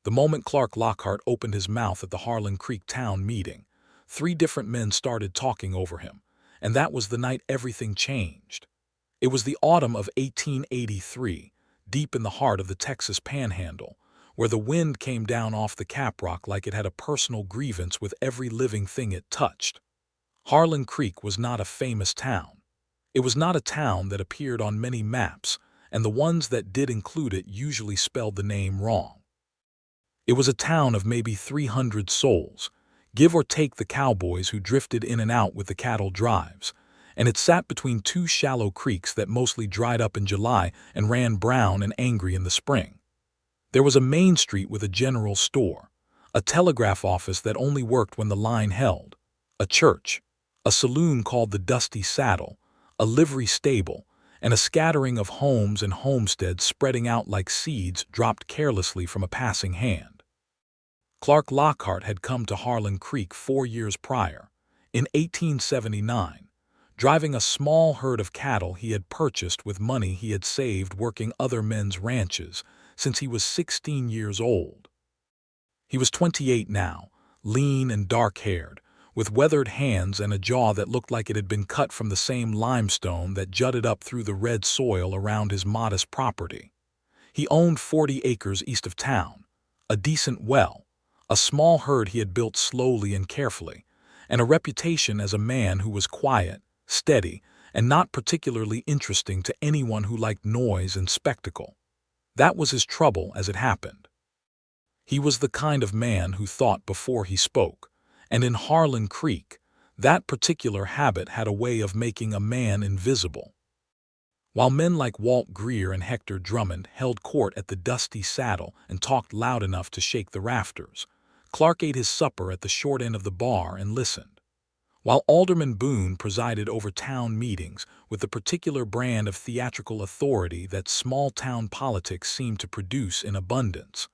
The moment Clark Lockhart opened his mouth at the Harlan Creek town meeting, 3 different men started talking over him, and that was the night everything changed. It was the autumn of 1883, deep in the heart of the Texas Panhandle, where the wind came down off the caprock like it had a personal grievance with every living thing it touched. Harlan Creek was not a famous town. It was not a town that appeared on many maps, and the ones that did include it usually spelled the name wrong. It was a town of maybe 300 souls, give or take the cowboys who drifted in and out with the cattle drives, and it sat between 2 shallow creeks that mostly dried up in July and ran brown and angry in the spring. There was a main street with a general store, a telegraph office that only worked when the line held, a church, a saloon called the Dusty Saddle, a livery stable, and a scattering of homes and homesteads spreading out like seeds dropped carelessly from a passing hand. Clark Lockhart had come to Harlan Creek 4 years prior, in 1879, driving a small herd of cattle he had purchased with money he had saved working other men's ranches since he was 16 years old. He was 28 now, lean and dark-haired, with weathered hands and a jaw that looked like it had been cut from the same limestone that jutted up through the red soil around his modest property. He owned 40 acres east of town, a decent well, a small herd he had built slowly and carefully, and a reputation as a man who was quiet, steady, and not particularly interesting to anyone who liked noise and spectacle. That was his trouble as it happened. He was the kind of man who thought before he spoke, and in Harlan Creek, that particular habit had a way of making a man invisible. While men like Walt Greer and Hector Drummond held court at the Dusty Saddle and talked loud enough to shake the rafters, Clark ate his supper at the short end of the bar and listened. While Alderman Boone presided over town meetings with the particular brand of theatrical authority that small-town politics seemed to produce in abundance,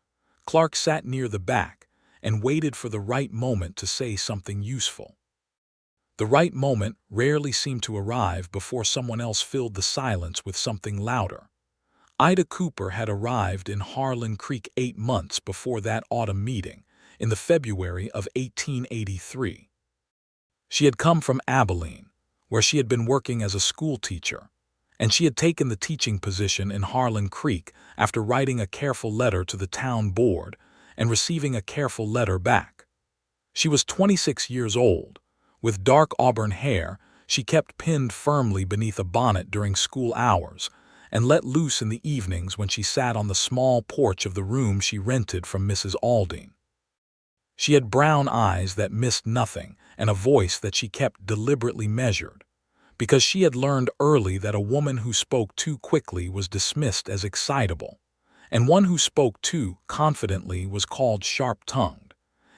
Clark sat near the back and waited for the right moment to say something useful. The right moment rarely seemed to arrive before someone else filled the silence with something louder. Ida Cooper had arrived in Harlan Creek 8 months before that autumn meeting, in the February of 1883. She had come from Abilene, where she had been working as a schoolteacher, and she had taken the teaching position in Harlan Creek after writing a careful letter to the town board and receiving a careful letter back. She was 26 years old. With dark auburn hair, she kept pinned firmly beneath a bonnet during school hours and let loose in the evenings when she sat on the small porch of the room she rented from Mrs. Aldine. She had brown eyes that missed nothing and a voice that she kept deliberately measured, because she had learned early that a woman who spoke too quickly was dismissed as excitable, and one who spoke too confidently was called sharp-tongued,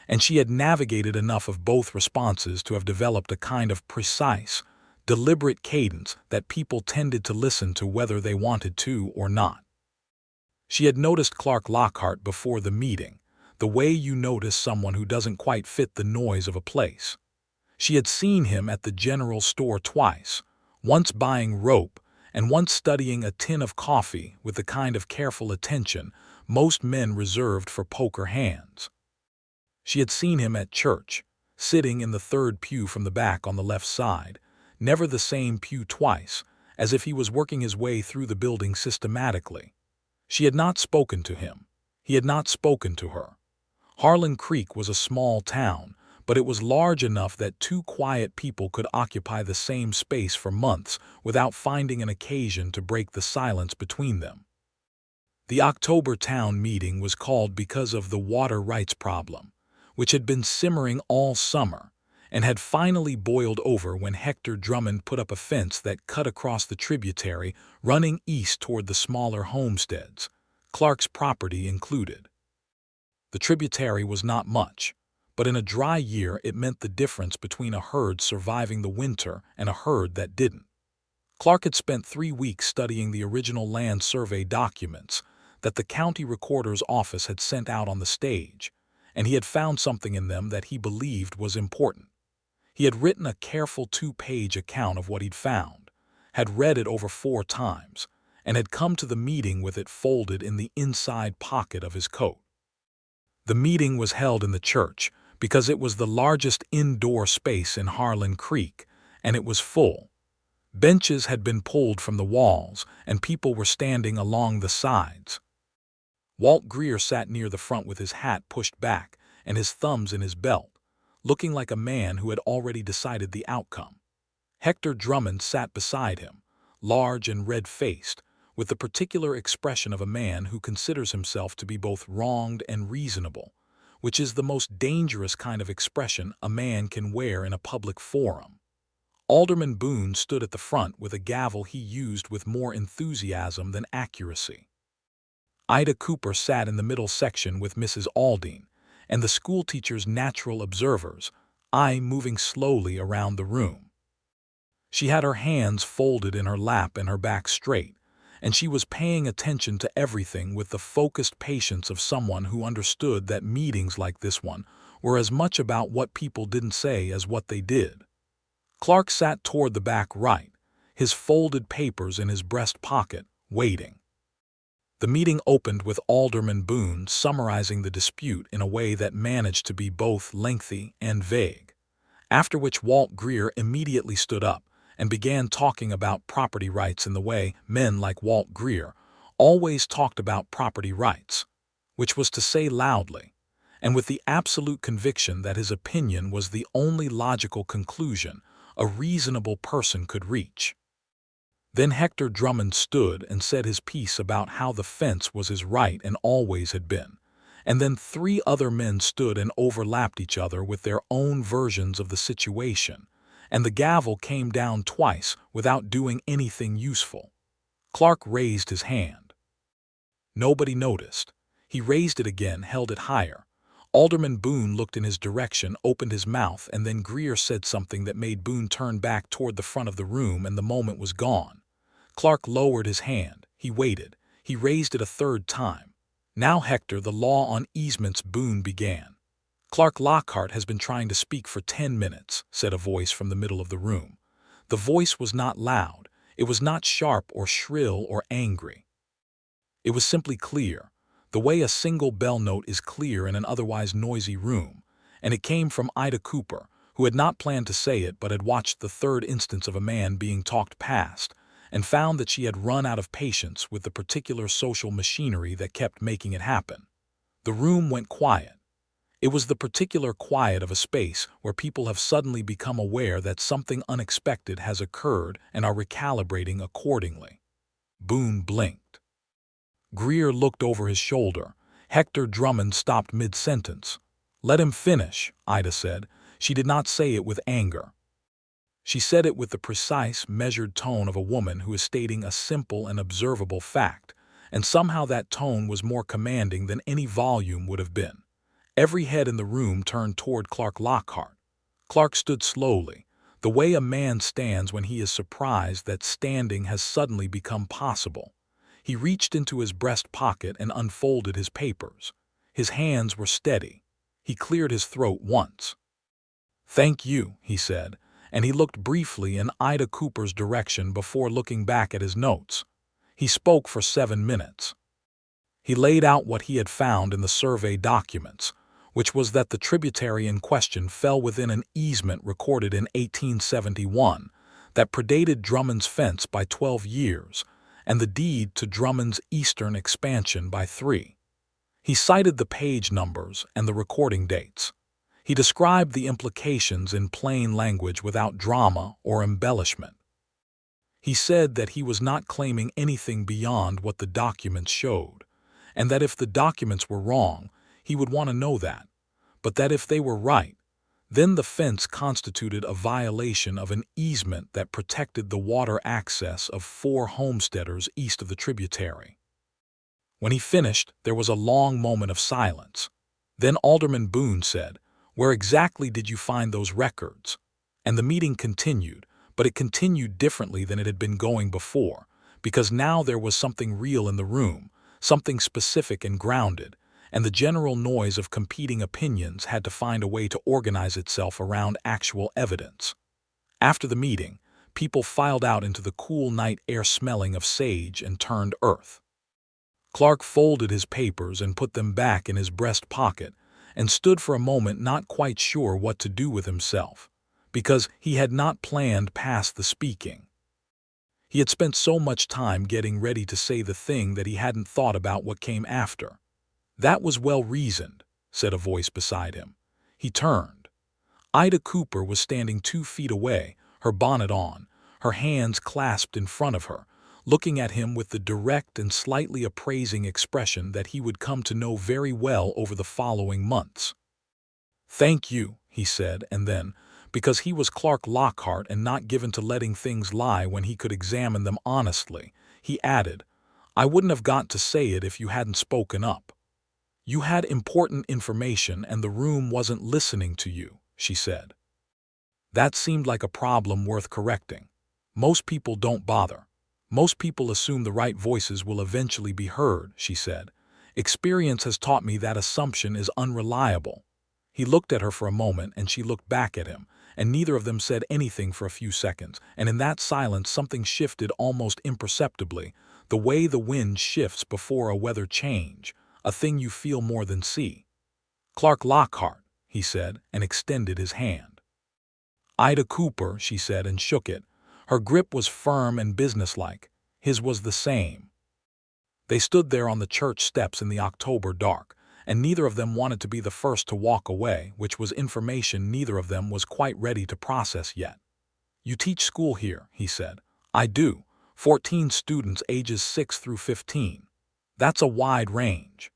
and she had navigated enough of both responses to have developed a kind of precise, deliberate cadence that people tended to listen to whether they wanted to or not. She had noticed Clark Lockhart before the meeting, the way you notice someone who doesn't quite fit the noise of a place. She had seen him at the general store twice, once buying rope and once studying a tin of coffee with the kind of careful attention most men reserved for poker hands. She had seen him at church, sitting in the 3rd pew from the back on the left side, never the same pew twice, as if he was working his way through the building systematically. She had not spoken to him. He had not spoken to her. Harlan Creek was a small town, but it was large enough that 2 quiet people could occupy the same space for months without finding an occasion to break the silence between them. The October town meeting was called because of the water rights problem, which had been simmering all summer and had finally boiled over when Hector Drummond put up a fence that cut across the tributary running east toward the smaller homesteads, Clark's property included. The tributary was not much, but in a dry year it meant the difference between a herd surviving the winter and a herd that didn't. Clark had spent 3 weeks studying the original land survey documents that the county recorder's office had sent out on the stage, and he had found something in them that he believed was important. He had written a careful 2-page account of what he'd found, had read it over 4 times, and had come to the meeting with it folded in the inside pocket of his coat. The meeting was held in the church because it was the largest indoor space in Harlan Creek, and it was full. Benches had been pulled from the walls, and people were standing along the sides. Walt Greer sat near the front with his hat pushed back and his thumbs in his belt, looking like a man who had already decided the outcome. Hector Drummond sat beside him, large and red-faced, with the particular expression of a man who considers himself to be both wronged and reasonable, which is the most dangerous kind of expression a man can wear in a public forum. Alderman Boone stood at the front with a gavel he used with more enthusiasm than accuracy. Ida Cooper sat in the middle section with Mrs. Aldine, and the schoolteacher's natural observers, eye moving slowly around the room. She had her hands folded in her lap and her back straight, and she was paying attention to everything with the focused patience of someone who understood that meetings like this one were as much about what people didn't say as what they did. Clark sat toward the back right, his folded papers in his breast pocket, waiting. The meeting opened with Alderman Boone summarizing the dispute in a way that managed to be both lengthy and vague, after which Walt Greer immediately stood up and began talking about property rights in the way men like Walt Greer always talked about property rights, which was to say loudly, and with the absolute conviction that his opinion was the only logical conclusion a reasonable person could reach. Then Hector Drummond stood and said his piece about how the fence was his right and always had been, and then 3 other men stood and overlapped each other with their own versions of the situation, and the gavel came down twice without doing anything useful. Clark raised his hand. Nobody noticed. He raised it again, held it higher. Alderman Boone looked in his direction, opened his mouth, and then Greer said something that made Boone turn back toward the front of the room, and the moment was gone. Clark lowered his hand. He waited. He raised it a 3rd time. Now, Hector, the law on easements, Boone began. Clark, Lockhart has been trying to speak for 10 minutes, said a voice from the middle of the room. The voice was not loud. It was not sharp or shrill or angry. It was simply clear, the way a single bell note is clear in an otherwise noisy room, and it came from Ida Cooper, who had not planned to say it but had watched the 3rd instance of a man being talked past, and found that she had run out of patience with the particular social machinery that kept making it happen. The room went quiet. It was the particular quiet of a space where people have suddenly become aware that something unexpected has occurred and are recalibrating accordingly. Boone blinked. Greer looked over his shoulder. Hector Drummond stopped mid-sentence. "Let him finish," Ida said. She did not say it with anger. She said it with the precise, measured tone of a woman who is stating a simple and observable fact, and somehow that tone was more commanding than any volume would have been. Every head in the room turned toward Clark Lockhart. Clark stood slowly, the way a man stands when he is surprised that standing has suddenly become possible. He reached into his breast pocket and unfolded his papers. His hands were steady. He cleared his throat once. "Thank you," he said, and he looked briefly in Ida Cooper's direction before looking back at his notes. He spoke for 7 minutes. He laid out what he had found in the survey documents, which was that the tributary in question fell within an easement recorded in 1871 that predated Drummond's fence by 12 years, and the deed to Drummond's eastern expansion by 3. He cited the page numbers and the recording dates. He described the implications in plain language without drama or embellishment. He said that he was not claiming anything beyond what the documents showed, and that if the documents were wrong, he would want to know that, but that if they were right, then the fence constituted a violation of an easement that protected the water access of 4 homesteaders east of the tributary. When he finished, there was a long moment of silence. Then Alderman Boone said, "Where exactly did you find those records?" And the meeting continued, but it continued differently than it had been going before, because now there was something real in the room, something specific and grounded, and the general noise of competing opinions had to find a way to organize itself around actual evidence. After the meeting, people filed out into the cool night air smelling of sage and turned earth. Clark folded his papers and put them back in his breast pocket and stood for a moment not quite sure what to do with himself, because he had not planned past the speaking. He had spent so much time getting ready to say the thing that he hadn't thought about what came after. "That was well reasoned," said a voice beside him. He turned. Ida Cooper was standing 2 feet away, her bonnet on, her hands clasped in front of her, looking at him with the direct and slightly appraising expression that he would come to know very well over the following months. "Thank you," he said, and then, because he was Clark Lockhart and not given to letting things lie when he could examine them honestly, he added, "I wouldn't have got to say it if you hadn't spoken up." "You had important information and the room wasn't listening to you," she said. That seemed like a problem worth correcting. "Most people don't bother. Most people assume the right voices will eventually be heard," she said. "Experience has taught me that assumption is unreliable." He looked at her for a moment and she looked back at him, and neither of them said anything for a few seconds, and in that silence something shifted almost imperceptibly, the way the wind shifts before a weather change, a thing you feel more than see. "Clark Lockhart," he said, and extended his hand. "Ida Cooper," she said, and shook it. Her grip was firm and businesslike. His was the same. They stood there on the church steps in the October dark, and neither of them wanted to be the first to walk away, which was information neither of them was quite ready to process yet. "You teach school here," he said. "I do. 14 students ages 6 through 15. That's a wide range."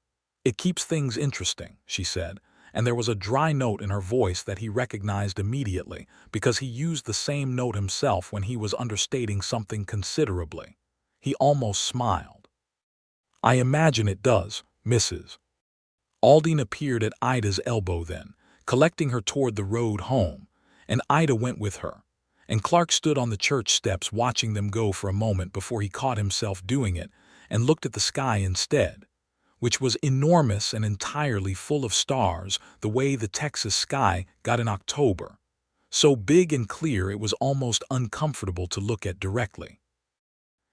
"It keeps things interesting," she said, and there was a dry note in her voice that he recognized immediately, because he used the same note himself when he was understating something considerably. He almost smiled. "I imagine it does, Mrs." Aldine appeared at Ida's elbow then, collecting her toward the road home, and Ida went with her, and Clark stood on the church steps watching them go for a moment before he caught himself doing it and looked at the sky instead, which was enormous and entirely full of stars the way the Texas sky got in October, so big and clear it was almost uncomfortable to look at directly.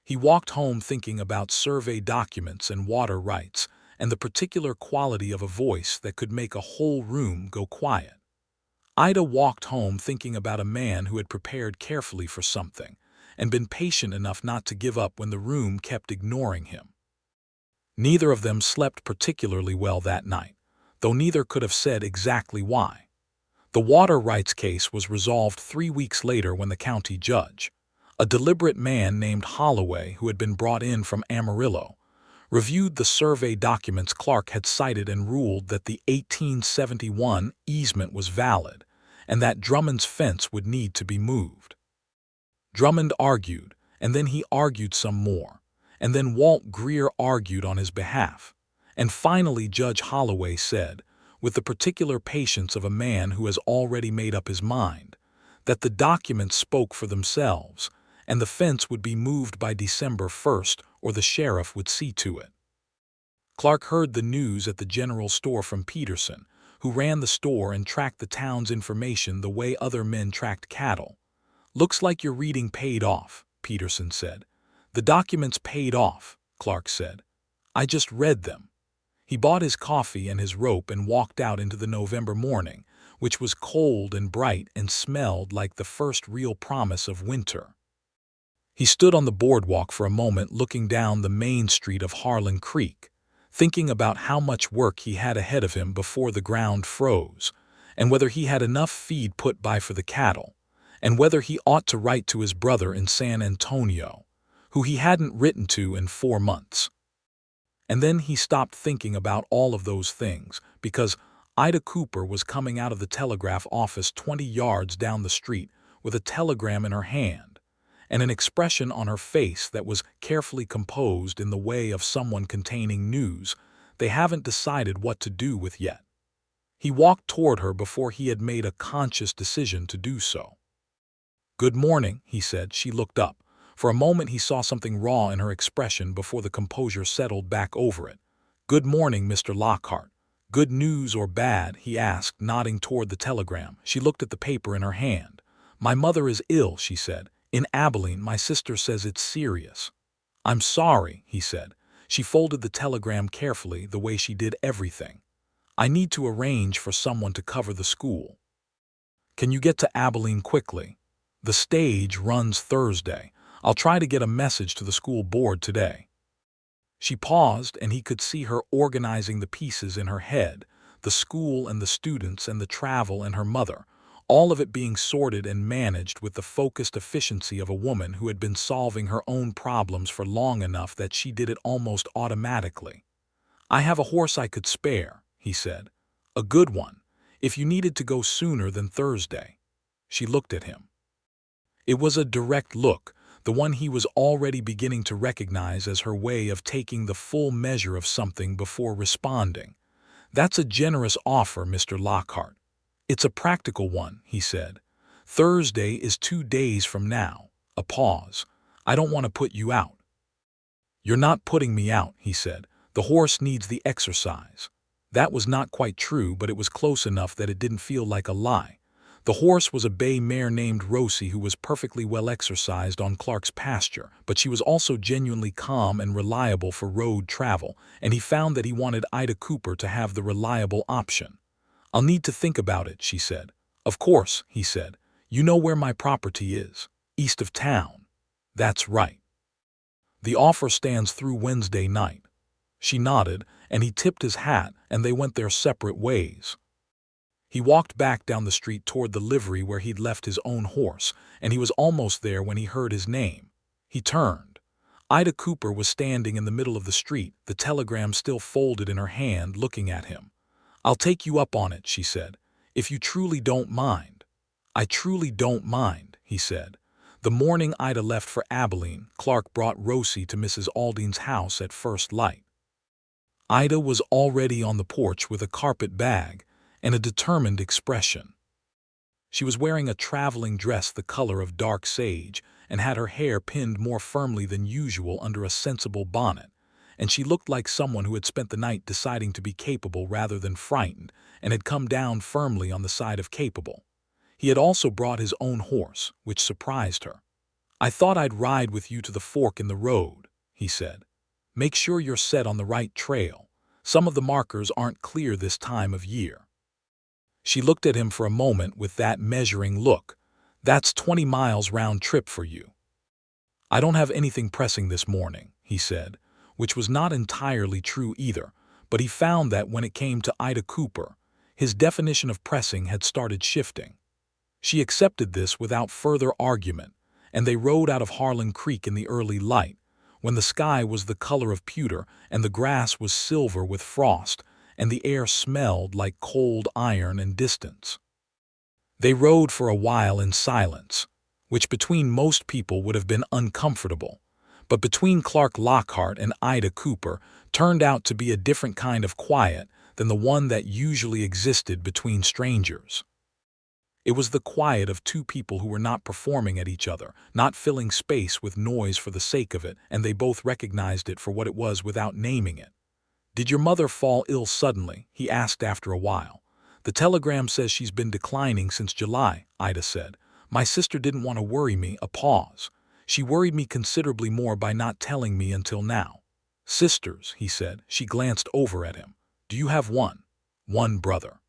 He walked home thinking about survey documents and water rights and the particular quality of a voice that could make a whole room go quiet. Ida walked home thinking about a man who had prepared carefully for something and been patient enough not to give up when the room kept ignoring him. Neither of them slept particularly well that night, though neither could have said exactly why. The water rights case was resolved 3 weeks later when the county judge, a deliberate man named Holloway who had been brought in from Amarillo, reviewed the survey documents Clark had cited and ruled that the 1871 easement was valid and that Drummond's fence would need to be moved. Drummond argued, and then he argued some more, and then Walt Greer argued on his behalf, and finally Judge Holloway said, with the particular patience of a man who has already made up his mind, that the documents spoke for themselves, and the fence would be moved by December 1st or the sheriff would see to it. Clark heard the news at the general store from Peterson, who ran the store and tracked the town's information the way other men tracked cattle. "Looks like your reading paid off," Peterson said. "The documents paid off," Clark said. "I just read them." He bought his coffee and his rope and walked out into the November morning, which was cold and bright and smelled like the first real promise of winter. He stood on the boardwalk for a moment looking down the main street of Harlan Creek, thinking about how much work he had ahead of him before the ground froze, and whether he had enough feed put by for the cattle, and whether he ought to write to his brother in San Antonio, who he hadn't written to in 4 months. And then he stopped thinking about all of those things because Ida Cooper was coming out of the telegraph office 20 yards down the street with a telegram in her hand and an expression on her face that was carefully composed in the way of someone containing news they haven't decided what to do with yet. He walked toward her before he had made a conscious decision to do so. "Good morning," he said. She looked up. For a moment he saw something raw in her expression before the composure settled back over it. "Good morning, Mr. Lockhart. Good news or bad?" he asked, nodding toward the telegram. She looked at the paper in her hand. "My mother is ill," she said. "In Abilene, my sister says it's serious." "I'm sorry," he said. She folded the telegram carefully, the way she did everything. "I need to arrange for someone to cover the school. Can you get to Abilene quickly? The stage runs Thursday. I'll try to get a message to the school board today." She paused, and he could see her organizing the pieces in her head, the school and the students and the travel and her mother, all of it being sorted and managed with the focused efficiency of a woman who had been solving her own problems for long enough that she did it almost automatically. "I have a horse I could spare," he said. "A good one, if you needed to go sooner than Thursday." She looked at him. It was a direct look, the one he was already beginning to recognize as her way of taking the full measure of something before responding. "That's a generous offer, Mr. Lockhart." "It's a practical one," he said. "Thursday is 2 days from now." A pause. "I don't want to put you out." "You're not putting me out," he said. "The horse needs the exercise." That was not quite true, but it was close enough that it didn't feel like a lie. The horse was a bay mare named Rosie who was perfectly well exercised on Clark's pasture, but she was also genuinely calm and reliable for road travel, and he found that he wanted Ida Cooper to have the reliable option. "I'll need to think about it," she said. "Of course," he said. "You know where my property is, east of town." "That's right. The offer stands through Wednesday night." She nodded, and he tipped his hat, and they went their separate ways. He walked back down the street toward the livery where he'd left his own horse, and he was almost there when he heard his name. He turned. Ida Cooper was standing in the middle of the street, the telegram still folded in her hand, looking at him. "I'll take you up on it," she said, "if you truly don't mind." "I truly don't mind," he said. The morning Ida left for Abilene, Clark brought Rosie to Mrs. Aldine's house at first light. Ida was already on the porch with a carpet bag and a determined expression. She was wearing a traveling dress the color of dark sage and had her hair pinned more firmly than usual under a sensible bonnet, and she looked like someone who had spent the night deciding to be capable rather than frightened and had come down firmly on the side of capable. He had also brought his own horse, which surprised her. "I thought I'd ride with you to the fork in the road," he said. "Make sure you're set on the right trail. Some of the markers aren't clear this time of year." She looked at him for a moment with that measuring look. "That's 20 miles round trip for you." "I don't have anything pressing this morning," he said, which was not entirely true either, but he found that when it came to Ida Cooper, his definition of pressing had started shifting. She accepted this without further argument, and they rode out of Harlan Creek in the early light, when the sky was the color of pewter and the grass was silver with frost, and the air smelled like cold iron and distance. They rode for a while in silence, which between most people would have been uncomfortable, but between Clark Lockhart and Ida Cooper turned out to be a different kind of quiet than the one that usually existed between strangers. It was the quiet of two people who were not performing at each other, not filling space with noise for the sake of it, and they both recognized it for what it was without naming it. "Did your mother fall ill suddenly?" he asked after a while. "The telegram says she's been declining since July," Ida said. "My sister didn't want to worry me." A pause. "She worried me considerably more by not telling me until now." "Sisters," he said. She glanced over at him. "Do you have one?" "One brother.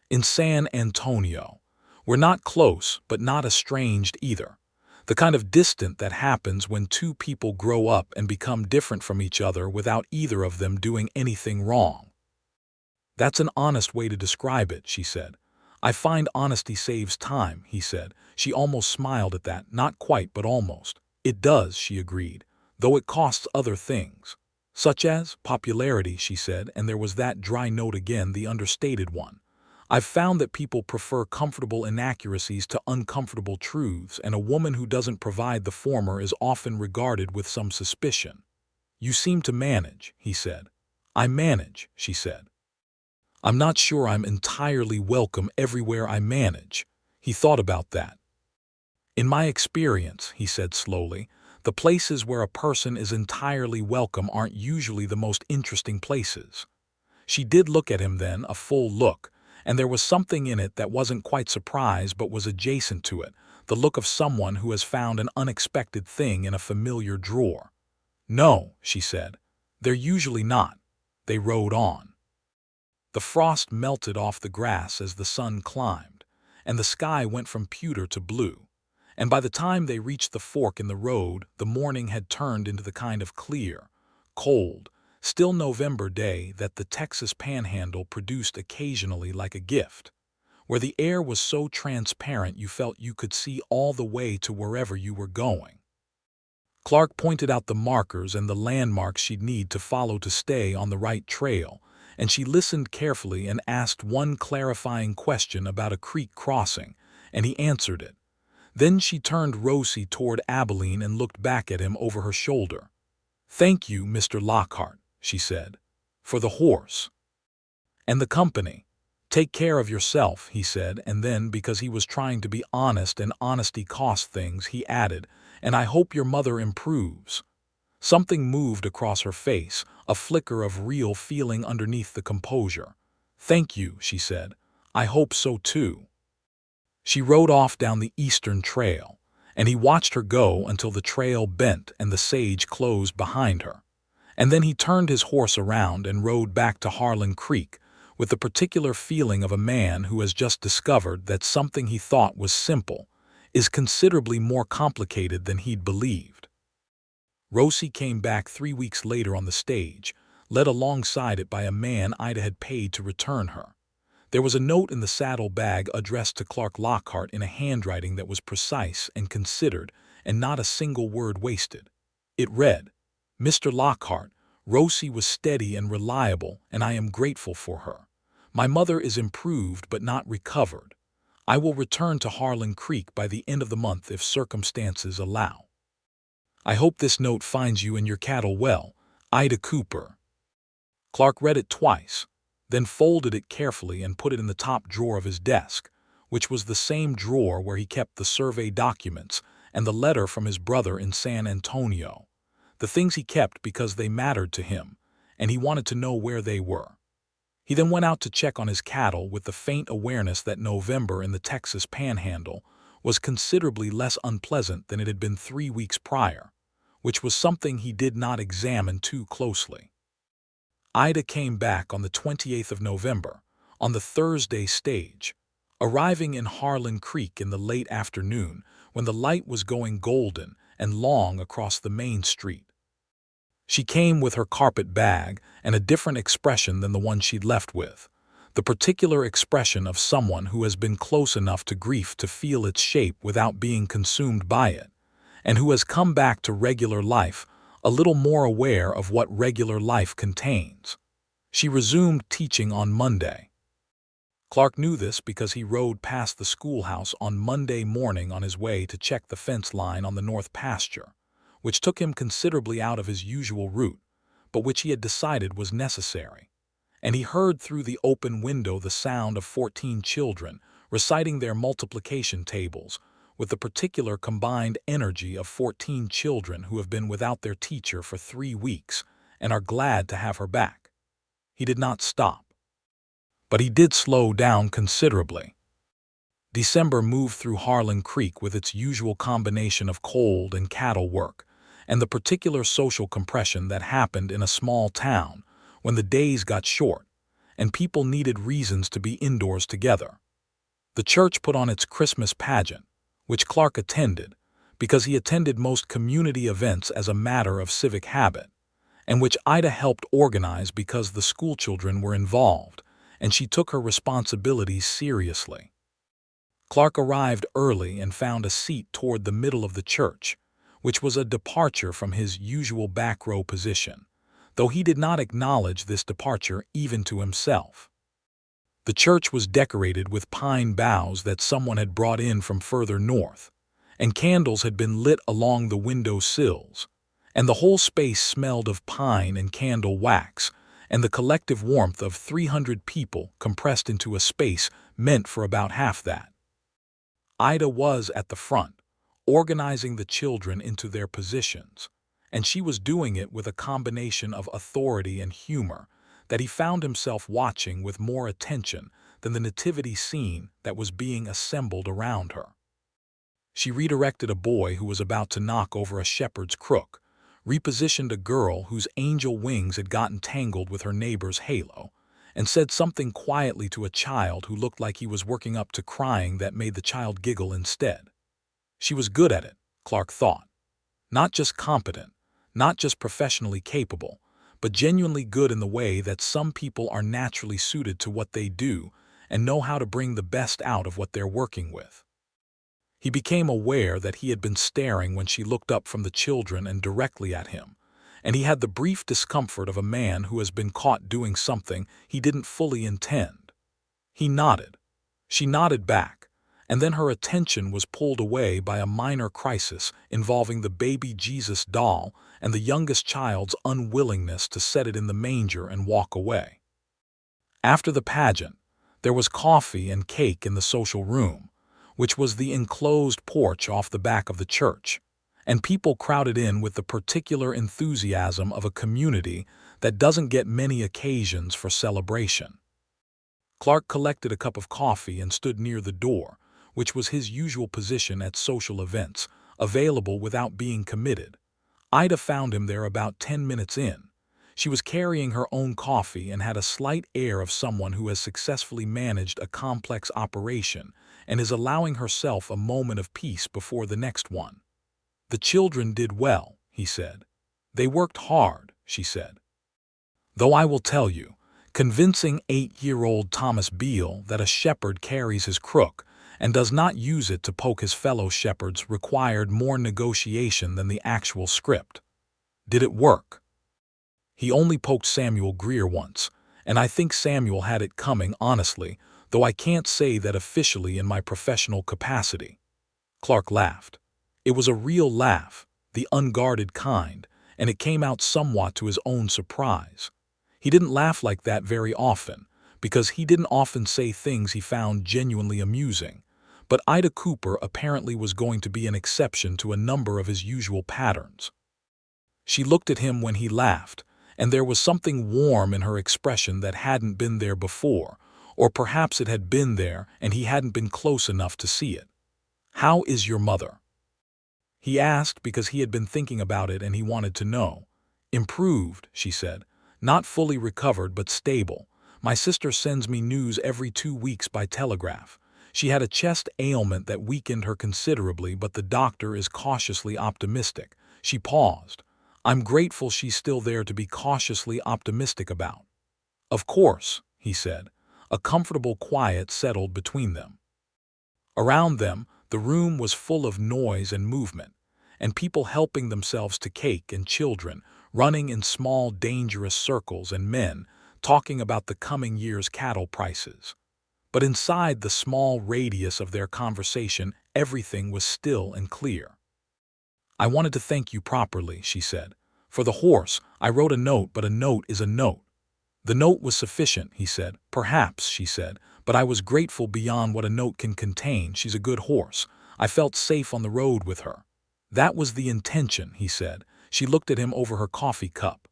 In San Antonio. We're not close, but not estranged either. The kind of distant that happens when two people grow up and become different from each other without either of them doing anything wrong." "That's an honest way to describe it," she said. "I find honesty saves time," he said. She almost smiled at that. "Not quite, but almost." "It does," she agreed, "though it costs other things." "Such as?" "Popularity," she said, and there was that dry note again, the understated one. "I've found that people prefer comfortable inaccuracies to uncomfortable truths, and a woman who doesn't provide the former is often regarded with some suspicion." "You seem to manage," he said. "I manage," she said. "I'm not sure I'm entirely welcome everywhere I manage." He thought about that. "In my experience," he said slowly, "the places where a person is entirely welcome aren't usually the most interesting places." She did look at him then, a full look, and there was something in it that wasn't quite surprise but was adjacent to it, the look of someone who has found an unexpected thing in a familiar drawer. "No," she said. They're usually not. They rode on. The frost melted off the grass as the sun climbed, and the sky went from pewter to blue. And by the time they reached the fork in the road, the morning had turned into the kind of clear, cold, still November day that the Texas Panhandle produced occasionally like a gift, where the air was so transparent you felt you could see all the way to wherever you were going. Clark pointed out the markers and the landmarks she'd need to follow to stay on the right trail, and she listened carefully and asked one clarifying question about a creek crossing, and he answered it. Then she turned Rosie toward Abilene and looked back at him over her shoulder. "Thank you, Mr. Lockhart," she said, "for the horse and the company. Take care of yourself," he said, and then, because he was trying to be honest and honesty cost things, he added, "And I hope your mother improves." Something moved across her face, a flicker of real feeling underneath the composure. "Thank you," she said. "I hope so too." She rode off down the eastern trail, and he watched her go until the trail bent and the sage closed behind her. And then he turned his horse around and rode back to Harlan Creek, with the particular feeling of a man who has just discovered that something he thought was simple is considerably more complicated than he'd believed. Rosie came back 3 weeks later on the stage, led alongside it by a man Ida had paid to return her. There was a note in the saddle bag addressed to Clark Lockhart in a handwriting that was precise and considered, and not a single word wasted. It read, "Mr. Lockhart, Rosie was steady and reliable, and I am grateful for her. My mother is improved but not recovered. I will return to Harlan Creek by the end of the month if circumstances allow. I hope this note finds you and your cattle well. Ida Cooper." Clark read it twice, then folded it carefully and put it in the top drawer of his desk, which was the same drawer where he kept the survey documents and the letter from his brother in San Antonio. The things he kept because they mattered to him, and he wanted to know where they were. He then went out to check on his cattle with the faint awareness that November in the Texas Panhandle was considerably less unpleasant than it had been 3 weeks prior, which was something he did not examine too closely. Ida came back on the 28th of November, on the Thursday stage, arriving in Harlan Creek in the late afternoon when the light was going golden and long across the main street. She came with her carpet bag and a different expression than the one she'd left with, the particular expression of someone who has been close enough to grief to feel its shape without being consumed by it, and who has come back to regular life a little more aware of what regular life contains. She resumed teaching on Monday. Clark knew this because he rode past the schoolhouse on Monday morning on his way to check the fence line on the north pasture, which took him considerably out of his usual route, but which he had decided was necessary. And he heard through the open window the sound of 14 children reciting their multiplication tables, with the particular combined energy of 14 children who have been without their teacher for 3 weeks and are glad to have her back. He did not stop, but he did slow down considerably. December moved through Harlan Creek with its usual combination of cold and cattle work, and the particular social compression that happened in a small town when the days got short and people needed reasons to be indoors together. The church put on its Christmas pageant, which Clark attended because he attended most community events as a matter of civic habit, and which Ida helped organize because the schoolchildren were involved, and she took her responsibilities seriously. Clark arrived early and found a seat toward the middle of the church, which was a departure from his usual back row position, though he did not acknowledge this departure even to himself. The church was decorated with pine boughs that someone had brought in from further north, and candles had been lit along the window sills, and the whole space smelled of pine and candle wax, and the collective warmth of 300 people compressed into a space meant for about half that. Ida was at the front, organizing the children into their positions, and she was doing it with a combination of authority and humor that he found himself watching with more attention than the nativity scene that was being assembled around her. She redirected a boy who was about to knock over a shepherd's crook, repositioned a girl whose angel wings had gotten tangled with her neighbor's halo, and said something quietly to a child who looked like he was working up to crying that made the child giggle instead. She was good at it, Clark thought. Not just competent, not just professionally capable, but genuinely good in the way that some people are naturally suited to what they do and know how to bring the best out of what they're working with. He became aware that he had been staring when she looked up from the children and directly at him, and he had the brief discomfort of a man who has been caught doing something he didn't fully intend. He nodded. She nodded back, and then her attention was pulled away by a minor crisis involving the baby Jesus doll and the youngest child's unwillingness to set it in the manger and walk away. After the pageant, there was coffee and cake in the social room, which was the enclosed porch off the back of the church, and people crowded in with the particular enthusiasm of a community that doesn't get many occasions for celebration. Clark collected a cup of coffee and stood near the door, which was his usual position at social events, available without being committed. Ida found him there about 10 minutes in. She was carrying her own coffee and had a slight air of someone who has successfully managed a complex operation and is allowing herself a moment of peace before the next one. "The children did well," he said. "They worked hard," she said. "Though I will tell you, convincing 8-year-old Thomas Beale that a shepherd carries his crook and does not use it to poke his fellow shepherds required more negotiation than the actual script. Did it work?" "He only poked Samuel Greer once, and I think Samuel had it coming, honestly, though I can't say that officially in my professional capacity." Clark laughed. It was a real laugh, the unguarded kind, and it came out somewhat to his own surprise. He didn't laugh like that very often, because he didn't often say things he found genuinely amusing, but Ida Cooper apparently was going to be an exception to a number of his usual patterns. She looked at him when he laughed, and there was something warm in her expression that hadn't been there before, or perhaps it had been there and he hadn't been close enough to see it. "How is your mother?" he asked because he had been thinking about it and he wanted to know. "Improved," she said. "Not fully recovered, but stable. My sister sends me news every 2 weeks by telegraph. She had a chest ailment that weakened her considerably, but the doctor is cautiously optimistic." She paused. "I'm grateful she's still there to be cautiously optimistic about." "Of course," he said. A comfortable quiet settled between them. Around them, the room was full of noise and movement, and people helping themselves to cake and children, running in small dangerous circles, and men talking about the coming year's cattle prices. But inside the small radius of their conversation, everything was still and clear. "I wanted to thank you properly," she said. "For the horse, I wrote a note, but a note is a note." "The note was sufficient," he said. "Perhaps," she said, "but I was grateful beyond what a note can contain. She's a good horse. I felt safe on the road with her." "That was the intention," he said. She looked at him over her coffee cup.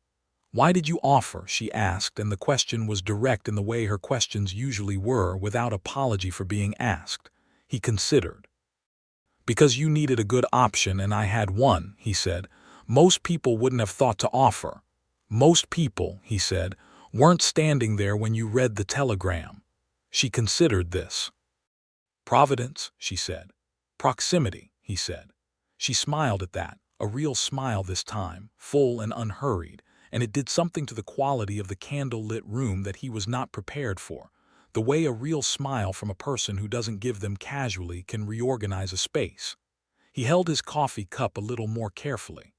"Why did you offer?" she asked, and the question was direct in the way her questions usually were, without apology for being asked. He considered. "Because you needed a good option and I had one," he said. "Most people wouldn't have thought to offer." "Most people," he said, "weren't standing there when you read the telegram." She considered this. "Providence," she said. "Proximity," he said. She smiled at that, a real smile this time, full and unhurried, and it did something to the quality of the candle-lit room that he was not prepared for, the way a real smile from a person who doesn't give them casually can reorganize a space. He held his coffee cup a little more carefully.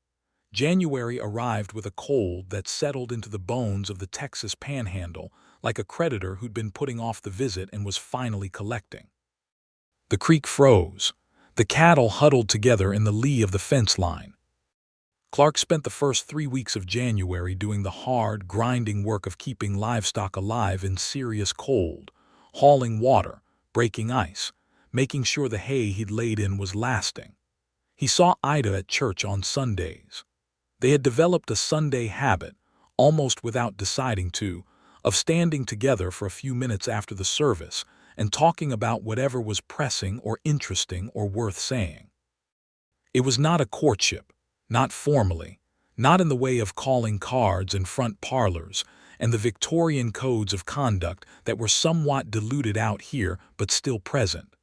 January arrived with a cold that settled into the bones of the Texas Panhandle like a creditor who'd been putting off the visit and was finally collecting. The creek froze. The cattle huddled together in the lee of the fence line. Clark spent the first 3 weeks of January doing the hard, grinding work of keeping livestock alive in serious cold, hauling water, breaking ice, making sure the hay he'd laid in was lasting. He saw Ida at church on Sundays. They had developed a Sunday habit, almost without deciding to, of standing together for a few minutes after the service and talking about whatever was pressing or interesting or worth saying. It was not a courtship, not formally, Not in the way of calling cards in front parlors and the Victorian codes of conduct that were somewhat diluted out here but still present.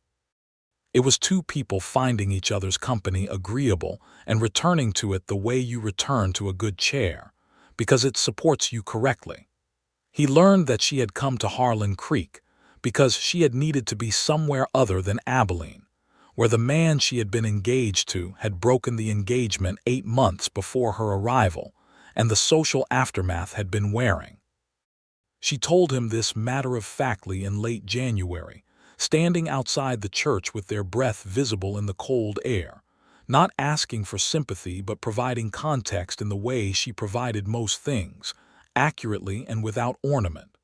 It was two people finding each other's company agreeable and returning to it the way you return to a good chair, because it supports you correctly. He learned that she had come to Harlan Creek because she had needed to be somewhere other than Abilene, where the man she had been engaged to had broken the engagement 8 months before her arrival, and the social aftermath had been wearing. She told him this matter-of-factly in late January, standing outside the church with their breath visible in the cold air, not asking for sympathy but providing context in the way she provided most things, accurately and without ornament.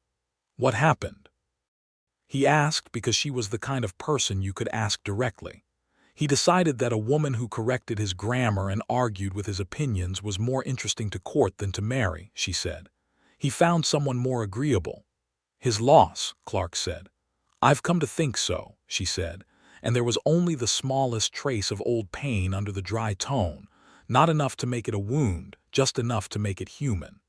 What happened? He asked because she was the kind of person you could ask directly. He decided that a woman who corrected his grammar and argued with his opinions was more interesting to court than to marry, she said. He found someone more agreeable. His loss, Clark said. I've come to think so, she said, and there was only the smallest trace of old pain under the dry tone, not enough to make it a wound, just enough to make it human.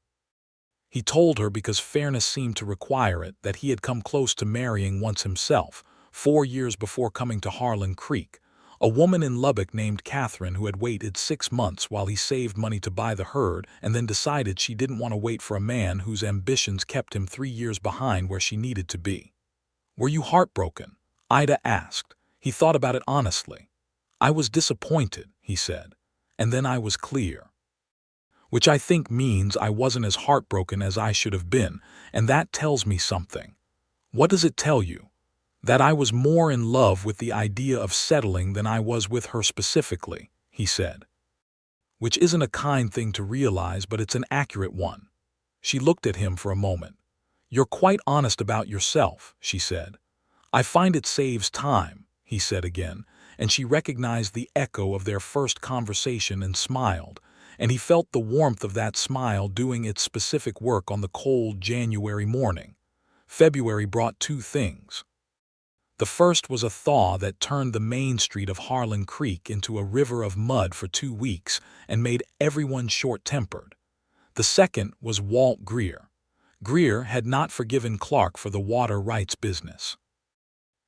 He told her because fairness seemed to require it that he had come close to marrying once himself, 4 years before coming to Harlan Creek, a woman in Lubbock named Catherine who had waited 6 months while he saved money to buy the herd and then decided she didn't want to wait for a man whose ambitions kept him 3 years behind where she needed to be. Were you heartbroken? Ida asked. He thought about it honestly. I was disappointed, he said, and then I was clear. Which I think means I wasn't as heartbroken as I should have been, and that tells me something. What does it tell you? That I was more in love with the idea of settling than I was with her specifically, he said. Which isn't a kind thing to realize, but it's an accurate one. She looked at him for a moment. You're quite honest about yourself, she said. I find it saves time, he said again, and she recognized the echo of their first conversation and smiled, and he felt the warmth of that smile doing its specific work on the cold January morning. February brought 2 things. The first was a thaw that turned the main street of Harlan Creek into a river of mud for 2 weeks and made everyone short-tempered. The second was Walt Greer. Greer had not forgiven Clark for the water rights business.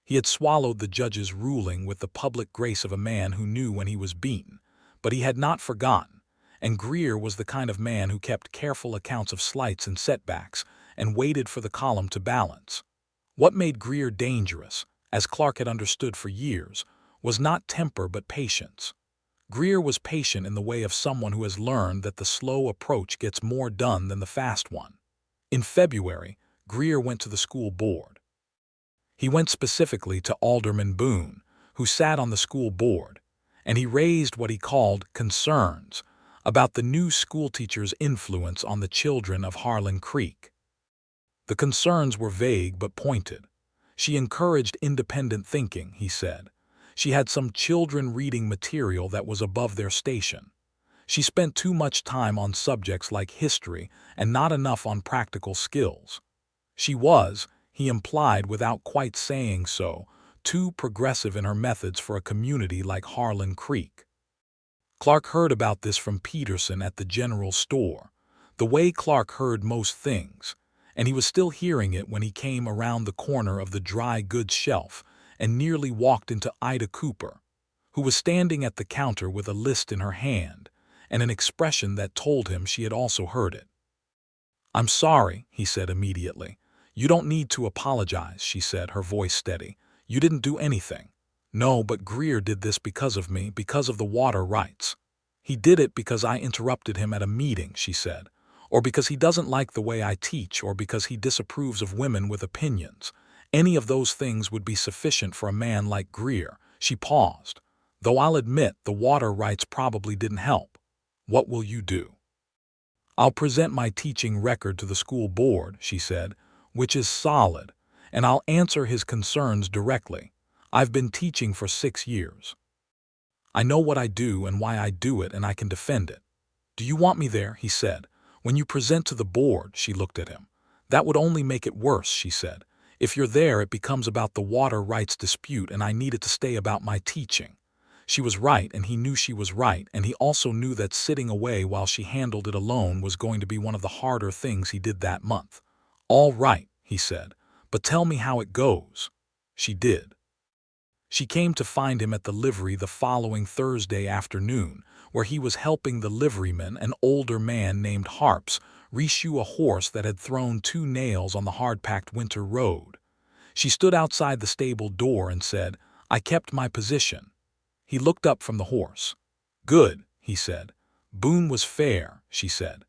He had swallowed the judge's ruling with the public grace of a man who knew when he was beaten, but he had not forgotten, and Greer was the kind of man who kept careful accounts of slights and setbacks and waited for the column to balance. What made Greer dangerous, as Clark had understood for years, was not temper but patience. Greer was patient in the way of someone who has learned that the slow approach gets more done than the fast one. In February, Greer went to the school board. He went specifically to Alderman Boone, who sat on the school board, and he raised what he called concerns about the new schoolteacher's influence on the children of Harlan Creek. The concerns were vague but pointed. She encouraged independent thinking, he said. She had some children reading material that was above their station. She spent too much time on subjects like history and not enough on practical skills. She was, he implied without quite saying so, too progressive in her methods for a community like Harlan Creek. Clark heard about this from Peterson at the general store, the way Clark heard most things, and he was still hearing it when he came around the corner of the dry goods shelf and nearly walked into Ida Cooper, who was standing at the counter with a list in her hand and an expression that told him she had also heard it. I'm sorry, he said immediately. You don't need to apologize, she said, her voice steady. You didn't do anything. No, but Greer did this because of me, because of the water rights. He did it because I interrupted him at a meeting, she said, or because he doesn't like the way I teach, or because he disapproves of women with opinions. Any of those things would be sufficient for a man like Greer. She paused. Though I'll admit the water rights probably didn't help. What will you do? I'll present my teaching record to the school board, she said, which is solid, and I'll answer his concerns directly. I've been teaching for 6 years. I know what I do and why I do it, and I can defend it. Do you want me there? He said. When you present to the board, she looked at him. That would only make it worse, she said. If you're there, it becomes about the water rights dispute, and I need it to stay about my teaching. She was right, and he knew she was right, and he also knew that sitting away while she handled it alone was going to be one of the harder things he did that month. "All right," he said, "but tell me how it goes." She did. She came to find him at the livery the following Thursday afternoon, where he was helping the liveryman, an older man named Harps, reshoe a horse that had thrown 2 nails on the hard-packed winter road. She stood outside the stable door and said, "I kept my position." He looked up from the horse. "Good," he said. "Boone was fair," she said.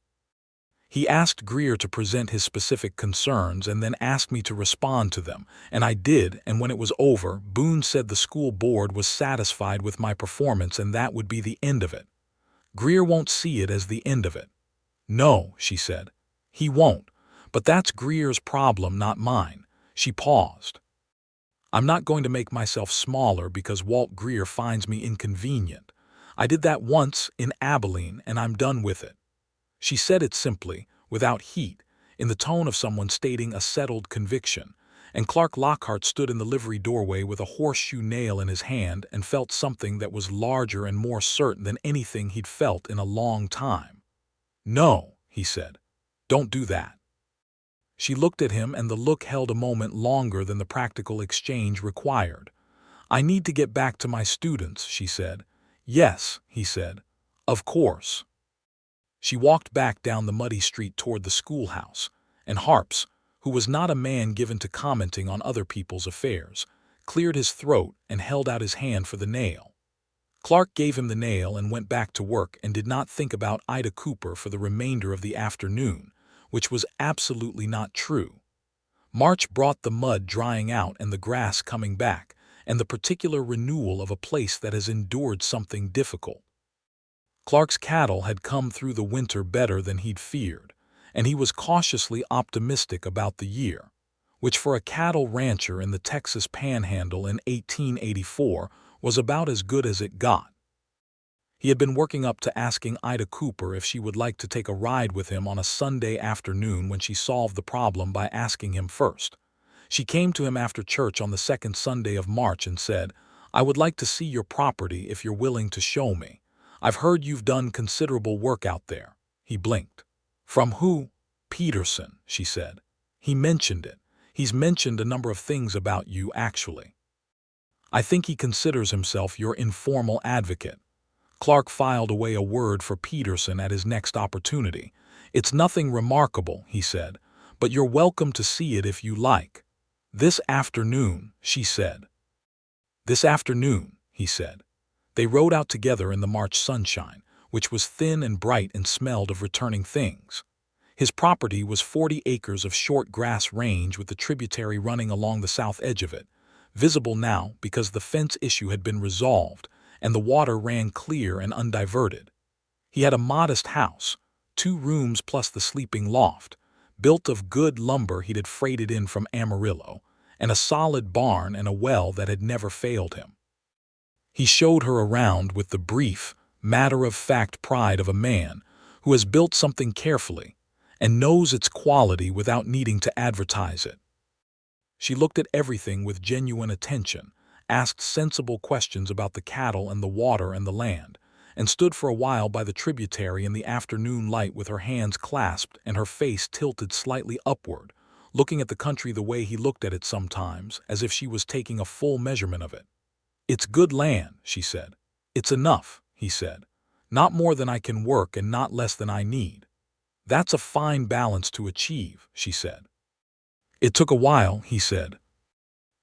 He asked Greer to present his specific concerns and then asked me to respond to them, and I did, and when it was over, Boone said the school board was satisfied with my performance and that would be the end of it. Greer won't see it as the end of it. "No," she said. "He won't, but that's Greer's problem, not mine." She paused. "I'm not going to make myself smaller because Walt Greer finds me inconvenient. I did that once in Abilene and I'm done with it." She said it simply, without heat, in the tone of someone stating a settled conviction, and Clark Lockhart stood in the livery doorway with a horseshoe nail in his hand and felt something that was larger and more certain than anything he'd felt in a long time. "No," he said. "Don't do that." She looked at him, and the look held a moment longer than the practical exchange required. "I need to get back to my students," she said. "Yes," he said. "Of course." She walked back down the muddy street toward the schoolhouse, and Harps, who was not a man given to commenting on other people's affairs, cleared his throat and held out his hand for the nail. Clark gave him the nail and went back to work and did not think about Ida Cooper for the remainder of the afternoon, which was absolutely not true. March brought the mud drying out and the grass coming back, and the particular renewal of a place that has endured something difficult. Clark's cattle had come through the winter better than he'd feared, and he was cautiously optimistic about the year, which for a cattle rancher in the Texas Panhandle in 1884 was about as good as it got. He had been working up to asking Ida Cooper if she would like to take a ride with him on a Sunday afternoon when she solved the problem by asking him first. She came to him after church on the second Sunday of March and said, "I would like to see your property if you're willing to show me. I've heard you've done considerable work out there." He blinked. "From who?" "Peterson," she said. "He mentioned it. He's mentioned a number of things about you, actually. I think he considers himself your informal advocate." Clark filed away a word for Peterson at his next opportunity. "It's nothing remarkable," he said, "but you're welcome to see it if you like." "This afternoon," she said. "This afternoon," he said. They rode out together in the March sunshine, which was thin and bright and smelled of returning things. His property was 40 acres of short grass range with the tributary running along the south edge of it, visible now because the fence issue had been resolved and the water ran clear and undiverted. He had a modest house, 2 rooms plus the sleeping loft, built of good lumber he'd freighted in from Amarillo, and a solid barn and a well that had never failed him. He showed her around with the brief, matter-of-fact pride of a man who has built something carefully and knows its quality without needing to advertise it. She looked at everything with genuine attention, asked sensible questions about the cattle and the water and the land, and stood for a while by the tributary in the afternoon light with her hands clasped and her face tilted slightly upward, looking at the country the way he looked at it sometimes, as if she was taking a full measurement of it. "It's good land," she said. "It's enough," he said. "Not more than I can work and not less than I need." "That's a fine balance to achieve," she said. "It took a while," he said.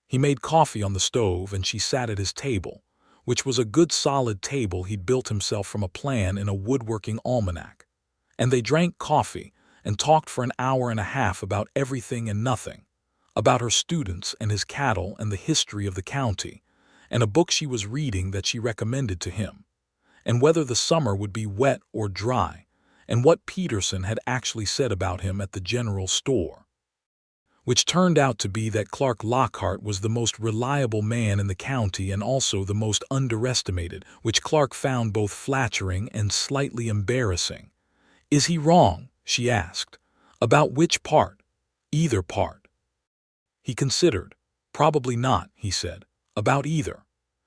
He made coffee on the stove and she sat at his table, which was a good solid table he'd built himself from a plan in a woodworking almanac. And they drank coffee and talked for an hour and a half about everything and nothing, about her students and his cattle and the history of the county, and a book she was reading that she recommended to him, and whether the summer would be wet or dry, and what Peterson had actually said about him at the general store. Which turned out to be that Clark Lockhart was the most reliable man in the county and also the most underestimated, which Clark found both flattering and slightly embarrassing. "Is he wrong?" she asked. "About which part?" "Either part." He considered. "Probably not," he said. "About either."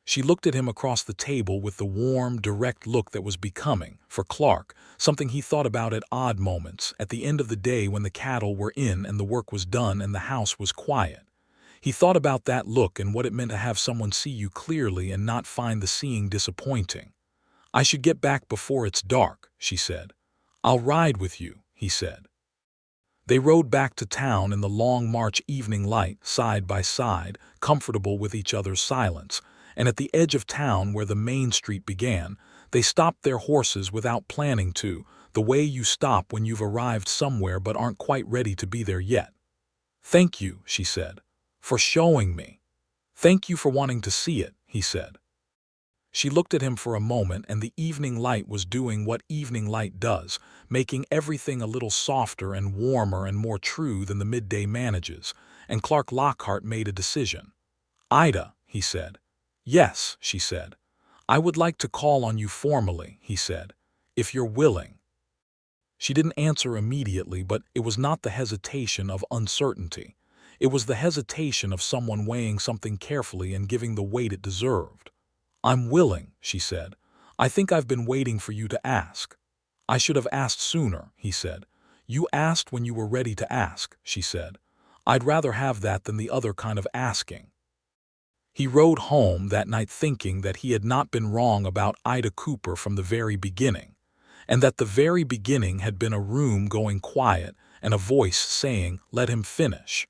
She looked at him across the table with the warm, direct look that was becoming, for Clark, something he thought about at odd moments, at the end of the day when the cattle were in and the work was done and the house was quiet. He thought about that look and what it meant to have someone see you clearly and not find the seeing disappointing. "I should get back before it's dark," she said. "I'll ride with you," he said. They rode back to town in the long March evening light, side by side, comfortable with each other's silence, and at the edge of town where the main street began, they stopped their horses without planning to, the way you stop when you've arrived somewhere but aren't quite ready to be there yet. "Thank you," she said, "for showing me." "Thank you for wanting to see it," he said. She looked at him for a moment, and the evening light was doing what evening light does, making everything a little softer and warmer and more true than the midday manages, and Clark Lockhart made a decision. "Ida," he said. "Yes," she said. "I would like to call on you formally," he said, "if you're willing." She didn't answer immediately, but it was not the hesitation of uncertainty. It was the hesitation of someone weighing something carefully and giving the weight it deserved. "I'm willing," she said. "I think I've been waiting for you to ask." "I should have asked sooner," he said. "You asked when you were ready to ask," she said. "I'd rather have that than the other kind of asking." He rode home that night thinking that he had not been wrong about Ida Cooper from the very beginning, and that the very beginning had been a room going quiet and a voice saying, "Let him finish,"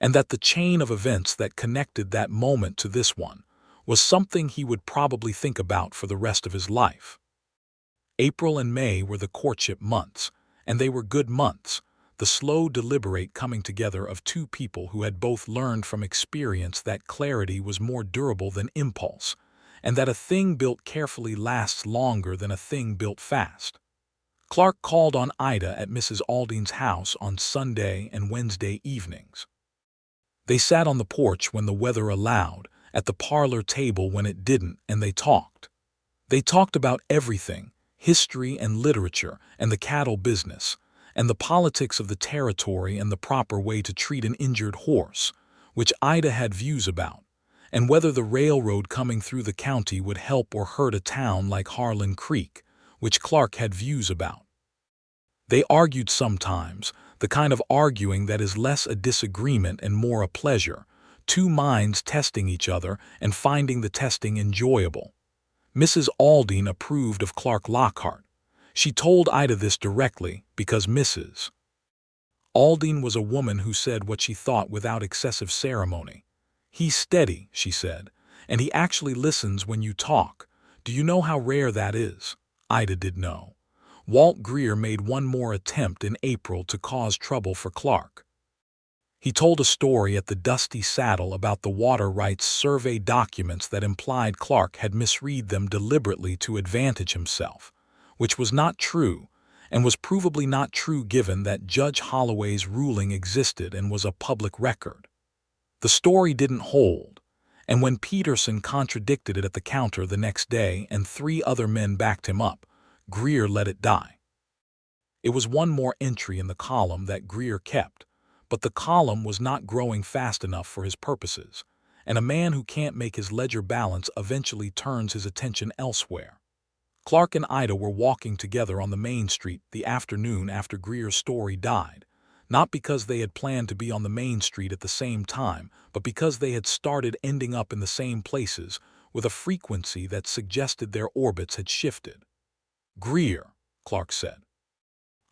and that the chain of events that connected that moment to this one was something he would probably think about for the rest of his life. April and May were the courtship months, and they were good months, the slow, deliberate coming together of two people who had both learned from experience that clarity was more durable than impulse, and that a thing built carefully lasts longer than a thing built fast. Clark called on Ida at Mrs. Aldine's house on Sunday and Wednesday evenings. They sat on the porch when the weather allowed, at the parlor table when it didn't, and they talked. They talked about everything, history and literature and the cattle business, and the politics of the territory and the proper way to treat an injured horse, which Ida had views about, and whether the railroad coming through the county would help or hurt a town like Harlan Creek, which Clark had views about. They argued sometimes, the kind of arguing that is less a disagreement and more a pleasure, two minds testing each other and finding the testing enjoyable. Mrs. Aldine approved of Clark Lockhart. She told Ida this directly because Mrs. Aldine was a woman who said what she thought without excessive ceremony. "He's steady," she said, "and he actually listens when you talk. Do you know how rare that is?" Ida did know. Walt Greer made one more attempt in April to cause trouble for Clark. He told a story at the Dusty Saddle about the water rights survey documents that implied Clark had misread them deliberately to advantage himself, which was not true, and was provably not true given that Judge Holloway's ruling existed and was a public record. The story didn't hold, and when Peterson contradicted it at the counter the next day and 3 other men backed him up, Greer let it die. It was one more entry in the column that Greer kept, but the column was not growing fast enough for his purposes, and a man who can't make his ledger balance eventually turns his attention elsewhere. Clark and Ida were walking together on the main street the afternoon after Greer's story died, not because they had planned to be on the main street at the same time, but because they had started ending up in the same places with a frequency that suggested their orbits had shifted. "Greer," Clark said.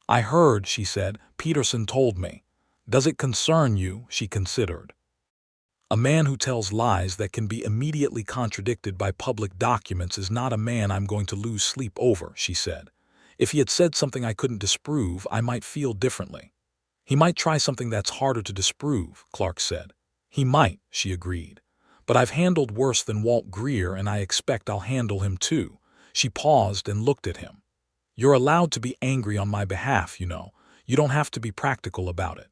"I heard," she said. "Peterson told me." "Does it concern you?" she considered. "A man who tells lies that can be immediately contradicted by public documents is not a man I'm going to lose sleep over," she said. "If he had said something I couldn't disprove, I might feel differently." "He might try something that's harder to disprove," Clark said. "He might," she agreed. "But I've handled worse than Walt Greer, and I expect I'll handle him too." She paused and looked at him. "You're allowed to be angry on my behalf, you know. You don't have to be practical about it."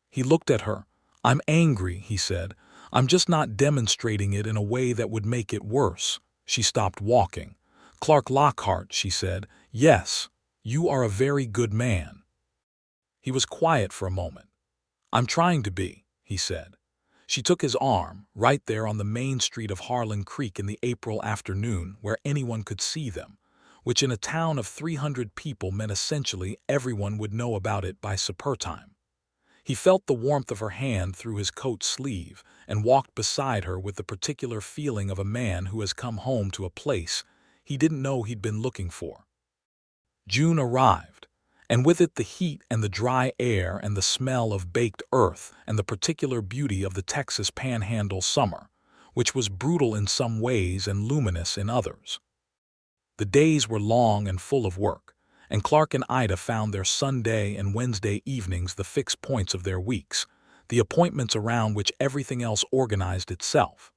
He looked at her. "I'm angry," he said. "I'm just not demonstrating it in a way that would make it worse." She stopped walking. "Clark Lockhart," she said. "Yes, you are a very good man." He was quiet for a moment. "I'm trying to be," he said. She took his arm, right there on the main street of Harlan Creek in the April afternoon where anyone could see them, which in a town of 300 people meant essentially everyone would know about it by supper time. He felt the warmth of her hand through his coat sleeve and walked beside her with the particular feeling of a man who has come home to a place he didn't know he'd been looking for. June arrived, and with it the heat and the dry air and the smell of baked earth and the particular beauty of the Texas Panhandle summer, which was brutal in some ways and luminous in others. The days were long and full of work, and Clark and Ida found their Sunday and Wednesday evenings the fixed points of their weeks, the appointments around which everything else organized itself.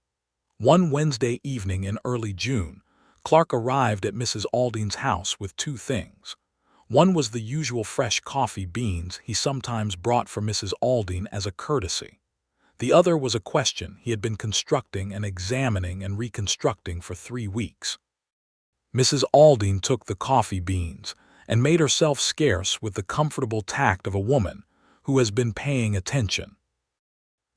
One Wednesday evening in early June, Clark arrived at Mrs. Aldine's house with two things. One was the usual fresh coffee beans he sometimes brought for Mrs. Aldine as a courtesy. The other was a question he had been constructing and examining and reconstructing for 3 weeks. Mrs. Aldine took the coffee beans and made herself scarce with the comfortable tact of a woman who has been paying attention.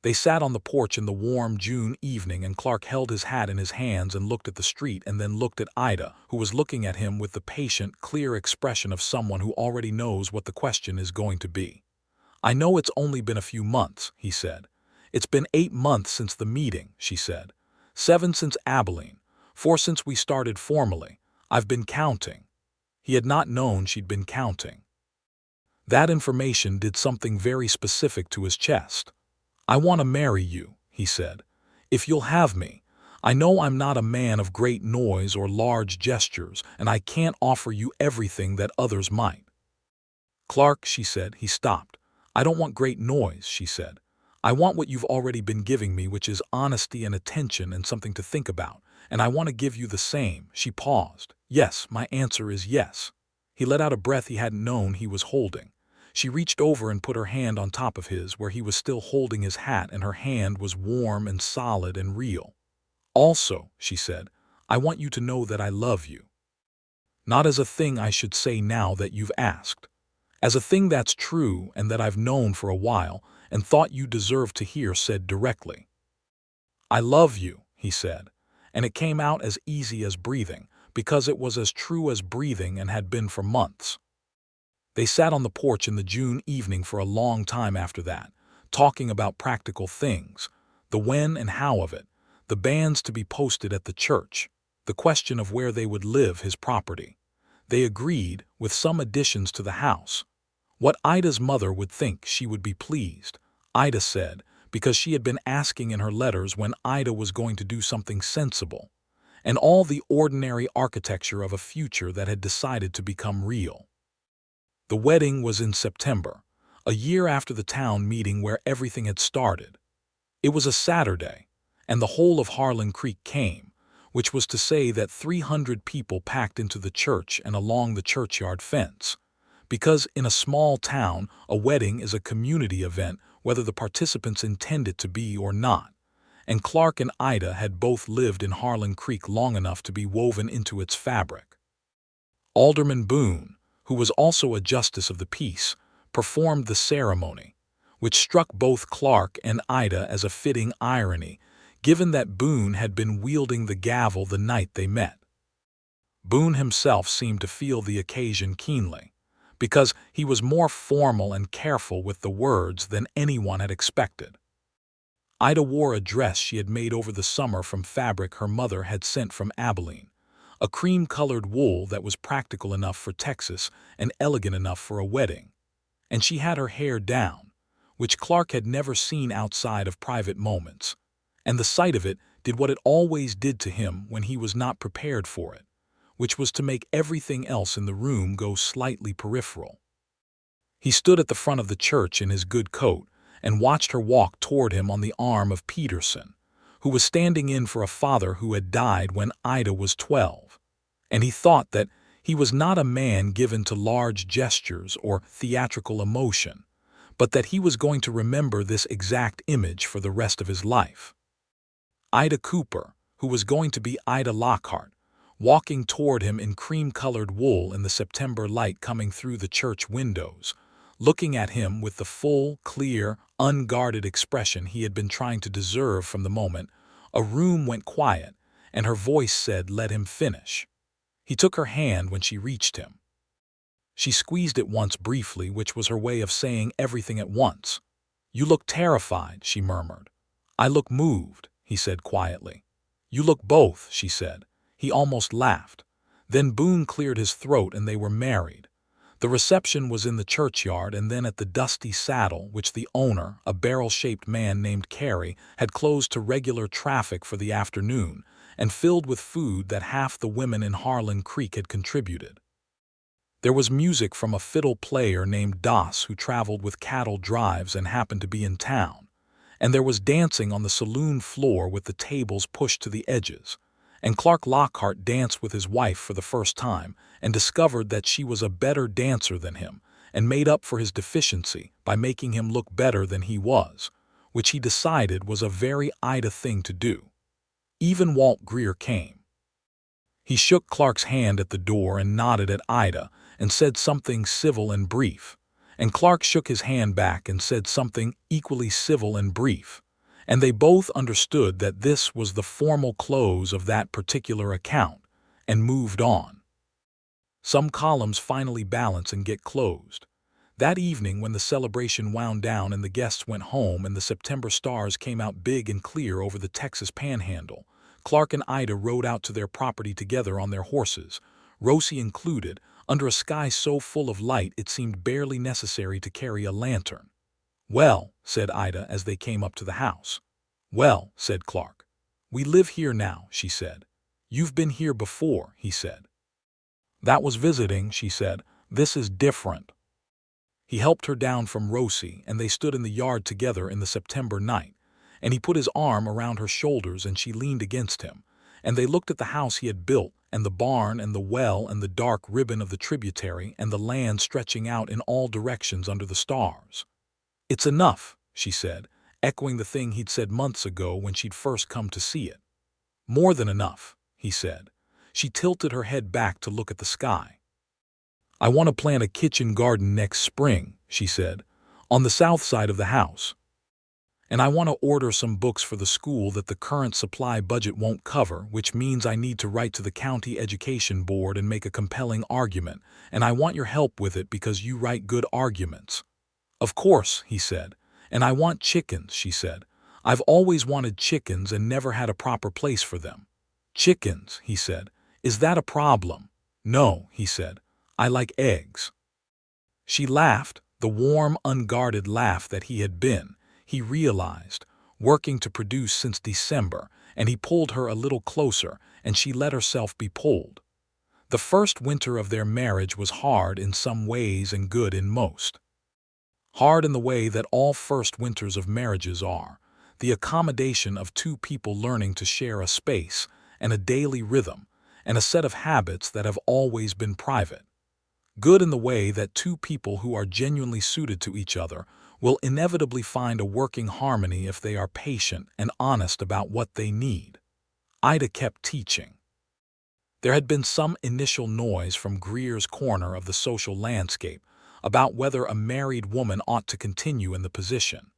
They sat on the porch in the warm June evening, and Clark held his hat in his hands and looked at the street and then looked at Ida, who was looking at him with the patient, clear expression of someone who already knows what the question is going to be. "I know it's only been a few months," he said. "It's been 8 months since the meeting," she said. 7 since Abilene, 4 since we started formally. I've been counting." He had not known she'd been counting. That information did something very specific to his chest. "I want to marry you," he said. "If you'll have me. I know I'm not a man of great noise or large gestures, and I can't offer you everything that others might." "Clark," she said. He stopped. "I don't want great noise," she said. "I want what you've already been giving me, which is honesty and attention and something to think about, and I want to give you the same." She paused. "Yes, my answer is yes." He let out a breath he hadn't known he was holding. She reached over and put her hand on top of his where he was still holding his hat, and her hand was warm and solid and real. "Also," she said, "I want you to know that I love you. Not as a thing I should say now that you've asked. As a thing that's true and that I've known for a while and thought you deserved to hear said directly." "I love you," he said, and it came out as easy as breathing, because it was as true as breathing and had been for months. They sat on the porch in the June evening for a long time after that, talking about practical things, the when and how of it, the banns to be posted at the church, the question of where they would live, his property. They agreed, with some additions to the house. What Ida's mother would think, she would be pleased, Ida said, because she had been asking in her letters when Ida was going to do something sensible, and all the ordinary architecture of a future that had decided to become real. The wedding was in September, a year after the town meeting where everything had started. It was a Saturday, and the whole of Harlan Creek came, which was to say that 300 people packed into the church and along the churchyard fence. Because in a small town, a wedding is a community event whether the participants intend it to be or not, and Clark and Ida had both lived in Harlan Creek long enough to be woven into its fabric. Alderman Boone, who was also a justice of the peace, performed the ceremony, which struck both Clark and Ida as a fitting irony, given that Boone had been wielding the gavel the night they met. Boone himself seemed to feel the occasion keenly, because he was more formal and careful with the words than anyone had expected. Ida wore a dress she had made over the summer from fabric her mother had sent from Abilene, a cream-colored wool that was practical enough for Texas and elegant enough for a wedding, and she had her hair down, which Clark had never seen outside of private moments, and the sight of it did what it always did to him when he was not prepared for it, which was to make everything else in the room go slightly peripheral. He stood at the front of the church in his good coat and watched her walk toward him on the arm of Peterson, who was standing in for a father who had died when Ida was 12, and he thought that he was not a man given to large gestures or theatrical emotion, but that he was going to remember this exact image for the rest of his life. Ida Cooper, who was going to be Ida Lockhart, walking toward him in cream-colored wool in the September light coming through the church windows, looking at him with the full, clear, unguarded expression he had been trying to deserve from the moment. A room went quiet, and her voice said, "Let him finish." He took her hand when she reached him. She squeezed it once briefly, which was her way of saying everything at once. "You look terrified," she murmured. "I look moved," he said quietly. "You look both," she said. He almost laughed. Then Boone cleared his throat and they were married. The reception was in the churchyard and then at the Dusty Saddle, which the owner, a barrel-shaped man named Carey, had closed to regular traffic for the afternoon and filled with food that half the women in Harlan Creek had contributed. There was music from a fiddle player named Das who traveled with cattle drives and happened to be in town. And there was dancing on the saloon floor with the tables pushed to the edges. And Clark Lockhart danced with his wife for the first time and discovered that she was a better dancer than him and made up for his deficiency by making him look better than he was, which he decided was a very Ida thing to do. Even Walt Greer came. He shook Clark's hand at the door and nodded at Ida and said something civil and brief, and Clark shook his hand back and said something equally civil and brief, and they both understood that this was the formal close of that particular account, and moved on. Some columns finally balance and get closed. That evening when the celebration wound down and the guests went home and the September stars came out big and clear over the Texas Panhandle, Clark and Ida rode out to their property together on their horses, Rosie included, under a sky so full of light it seemed barely necessary to carry a lantern. "Well," said Ida as they came up to the house. "Well," said Clark. "We live here now," she said. "You've been here before," he said. "That was visiting," she said. "This is different." He helped her down from Rosie, and they stood in the yard together in the September night, and he put his arm around her shoulders and she leaned against him, and they looked at the house he had built, and the barn and the well and the dark ribbon of the tributary and the land stretching out in all directions under the stars. "It's enough," she said, echoing the thing he'd said months ago when she'd first come to see it. "More than enough," he said. She tilted her head back to look at the sky. "I want to plant a kitchen garden next spring," she said, "on the south side of the house. And I want to order some books for the school that the current supply budget won't cover, which means I need to write to the county education board and make a compelling argument, and I want your help with it because you write good arguments." "Of course," he said. "And I want chickens," she said. "I've always wanted chickens and never had a proper place for them." "Chickens," he said. "Is that a problem?" "No," he said. "I like eggs." She laughed, the warm, unguarded laugh that he had been, he realized, working to produce since December, and he pulled her a little closer, and she let herself be pulled. The first winter of their marriage was hard in some ways and good in most. Hard in the way that all first winters of marriages are, the accommodation of two people learning to share a space and a daily rhythm and a set of habits that have always been private. Good in the way that two people who are genuinely suited to each other will inevitably find a working harmony if they are patient and honest about what they need. Ida kept teaching. There had been some initial noise from Greer's corner of the social landscape about whether a married woman ought to continue in the position,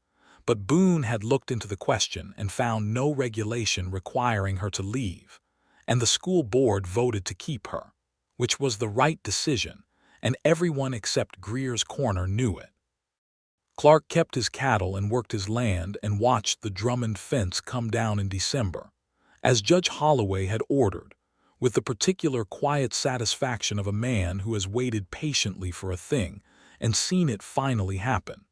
but Boone had looked into the question and found no regulation requiring her to leave, and the school board voted to keep her, which was the right decision, and everyone except Greer's corner knew it. Clark kept his cattle and worked his land and watched the Drummond fence come down in December, as Judge Holloway had ordered, with the particular quiet satisfaction of a man who has waited patiently for a thing and seen it finally happen.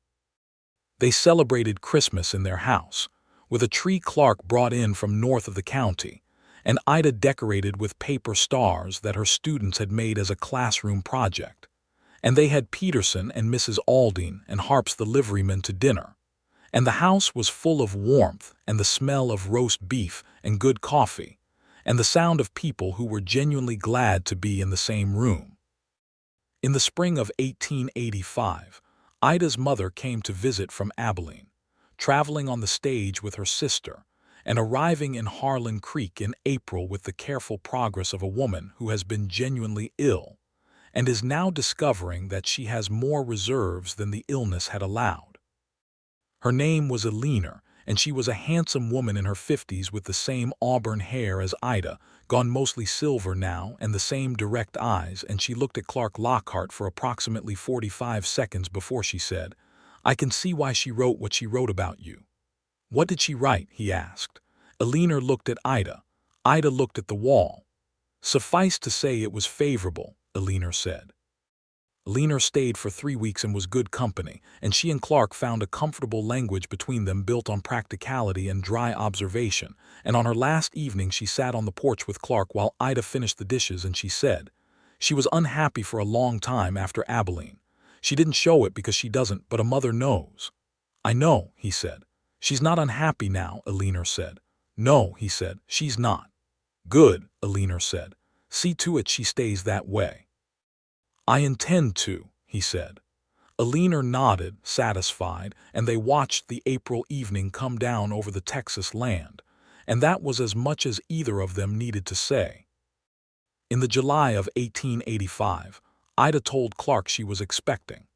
They celebrated Christmas in their house, with a tree Clark brought in from north of the county, and Ida decorated with paper stars that her students had made as a classroom project. And they had Peterson and Mrs. Aldine and Harps the liveryman to dinner, and the house was full of warmth and the smell of roast beef and good coffee, and the sound of people who were genuinely glad to be in the same room. In the spring of 1885, Ida's mother came to visit from Abilene, traveling on the stage with her sister, and arriving in Harlan Creek in April with the careful progress of a woman who has been genuinely ill, and is now discovering that she has more reserves than the illness had allowed. Her name was Eleanor, and she was a handsome woman in her 50s with the same auburn hair as Ida, gone mostly silver now, and the same direct eyes, and she looked at Clark Lockhart for approximately 45 seconds before she said, "I can see why she wrote what she wrote about you." "What did she write?" he asked. Eleanor looked at Ida. Ida looked at the wall. "Suffice to say it was favorable," Eleanor said. Eleanor stayed for 3 weeks and was good company, and she and Clark found a comfortable language between them built on practicality and dry observation, and on her last evening she sat on the porch with Clark while Ida finished the dishes, and she said, "She was unhappy for a long time after Abilene. She didn't show it because she doesn't, but a mother knows." "I know," he said. "She's not unhappy now," Eleanor said. "No," he said, "she's not." "Good," Eleanor said. "See to it she stays that way." "I intend to," he said. Eleanor nodded, satisfied, and they watched the April evening come down over the Texas land, and that was as much as either of them needed to say. In the July of 1885, Ida told Clark she was expecting.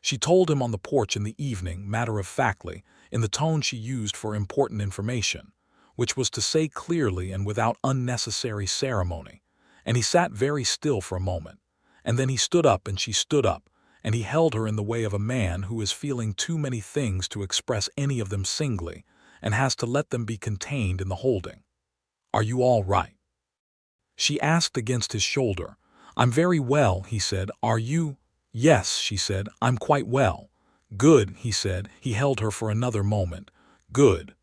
She told him on the porch in the evening, matter-of-factly, in the tone she used for important information, which was to say clearly and without unnecessary ceremony, and he sat very still for a moment. And then he stood up and she stood up, and he held her in the way of a man who is feeling too many things to express any of them singly, and has to let them be contained in the holding. "Are you all right?" she asked against his shoulder. "I'm very well," he said. "Are you?" "Yes," she said, "I'm quite well." "Good," he said. He held her for another moment. "Good."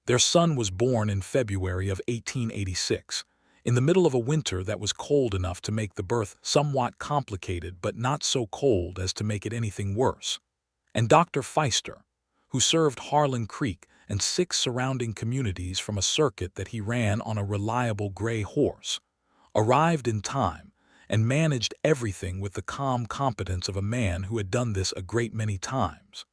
Their son was born in February of 1886. In the middle of a winter that was cold enough to make the birth somewhat complicated but not so cold as to make it anything worse. And Dr. Feister, who served Harlan Creek and 6 surrounding communities from a circuit that he ran on a reliable gray horse, arrived in time and managed everything with the calm competence of a man who had done this a great many times.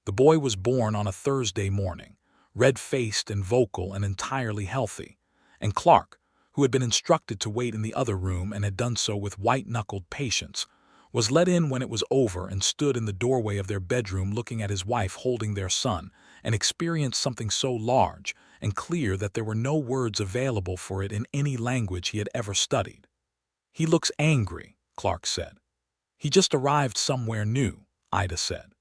The boy was born on a Thursday morning, red-faced and vocal and entirely healthy, and Clark, who had been instructed to wait in the other room and had done so with white-knuckled patience, was let in when it was over and stood in the doorway of their bedroom looking at his wife holding their son, and experienced something so large and clear that there were no words available for it in any language he had ever studied. "He looks angry," Clark said. "He just arrived somewhere new," Ida said.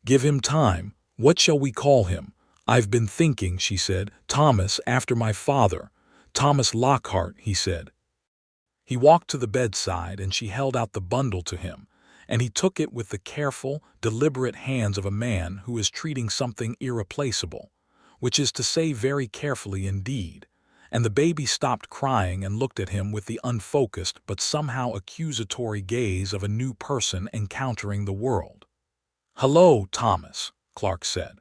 "Give him time. What shall we call him?" "I've been thinking," she said. "Thomas, after my father. Thomas Lockhart," he said. He walked to the bedside and she held out the bundle to him, and he took it with the careful, deliberate hands of a man who is treating something irreplaceable, which is to say very carefully indeed, and the baby stopped crying and looked at him with the unfocused but somehow accusatory gaze of a new person encountering the world. "Hello, Thomas," Clark said.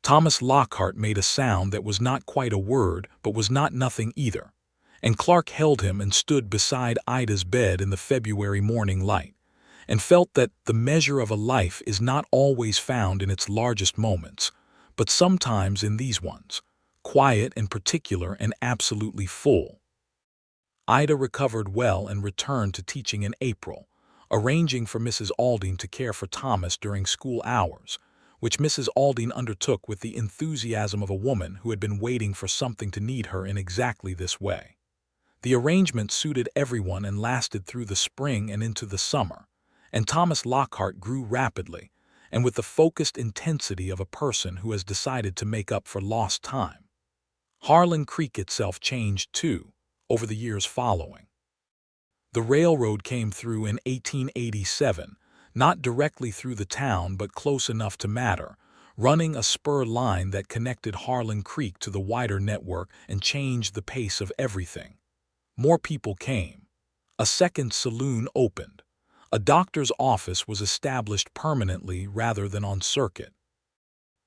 Thomas Lockhart made a sound that was not quite a word, but was not nothing either, and Clark held him and stood beside Ida's bed in the February morning light, and felt that the measure of a life is not always found in its largest moments, but sometimes in these ones, quiet and particular and absolutely full. Ida recovered well and returned to teaching in April, arranging for Mrs. Aldine to care for Thomas during school hours, which Mrs. Aldine undertook with the enthusiasm of a woman who had been waiting for something to need her in exactly this way. The arrangement suited everyone and lasted through the spring and into the summer, and Thomas Lockhart grew rapidly, and with the focused intensity of a person who has decided to make up for lost time. Harlan Creek itself changed, too, over the years following. The railroad came through in 1887, not directly through the town but close enough to matter, running a spur line that connected Harlan Creek to the wider network and changed the pace of everything. More people came. A second saloon opened. A doctor's office was established permanently rather than on circuit.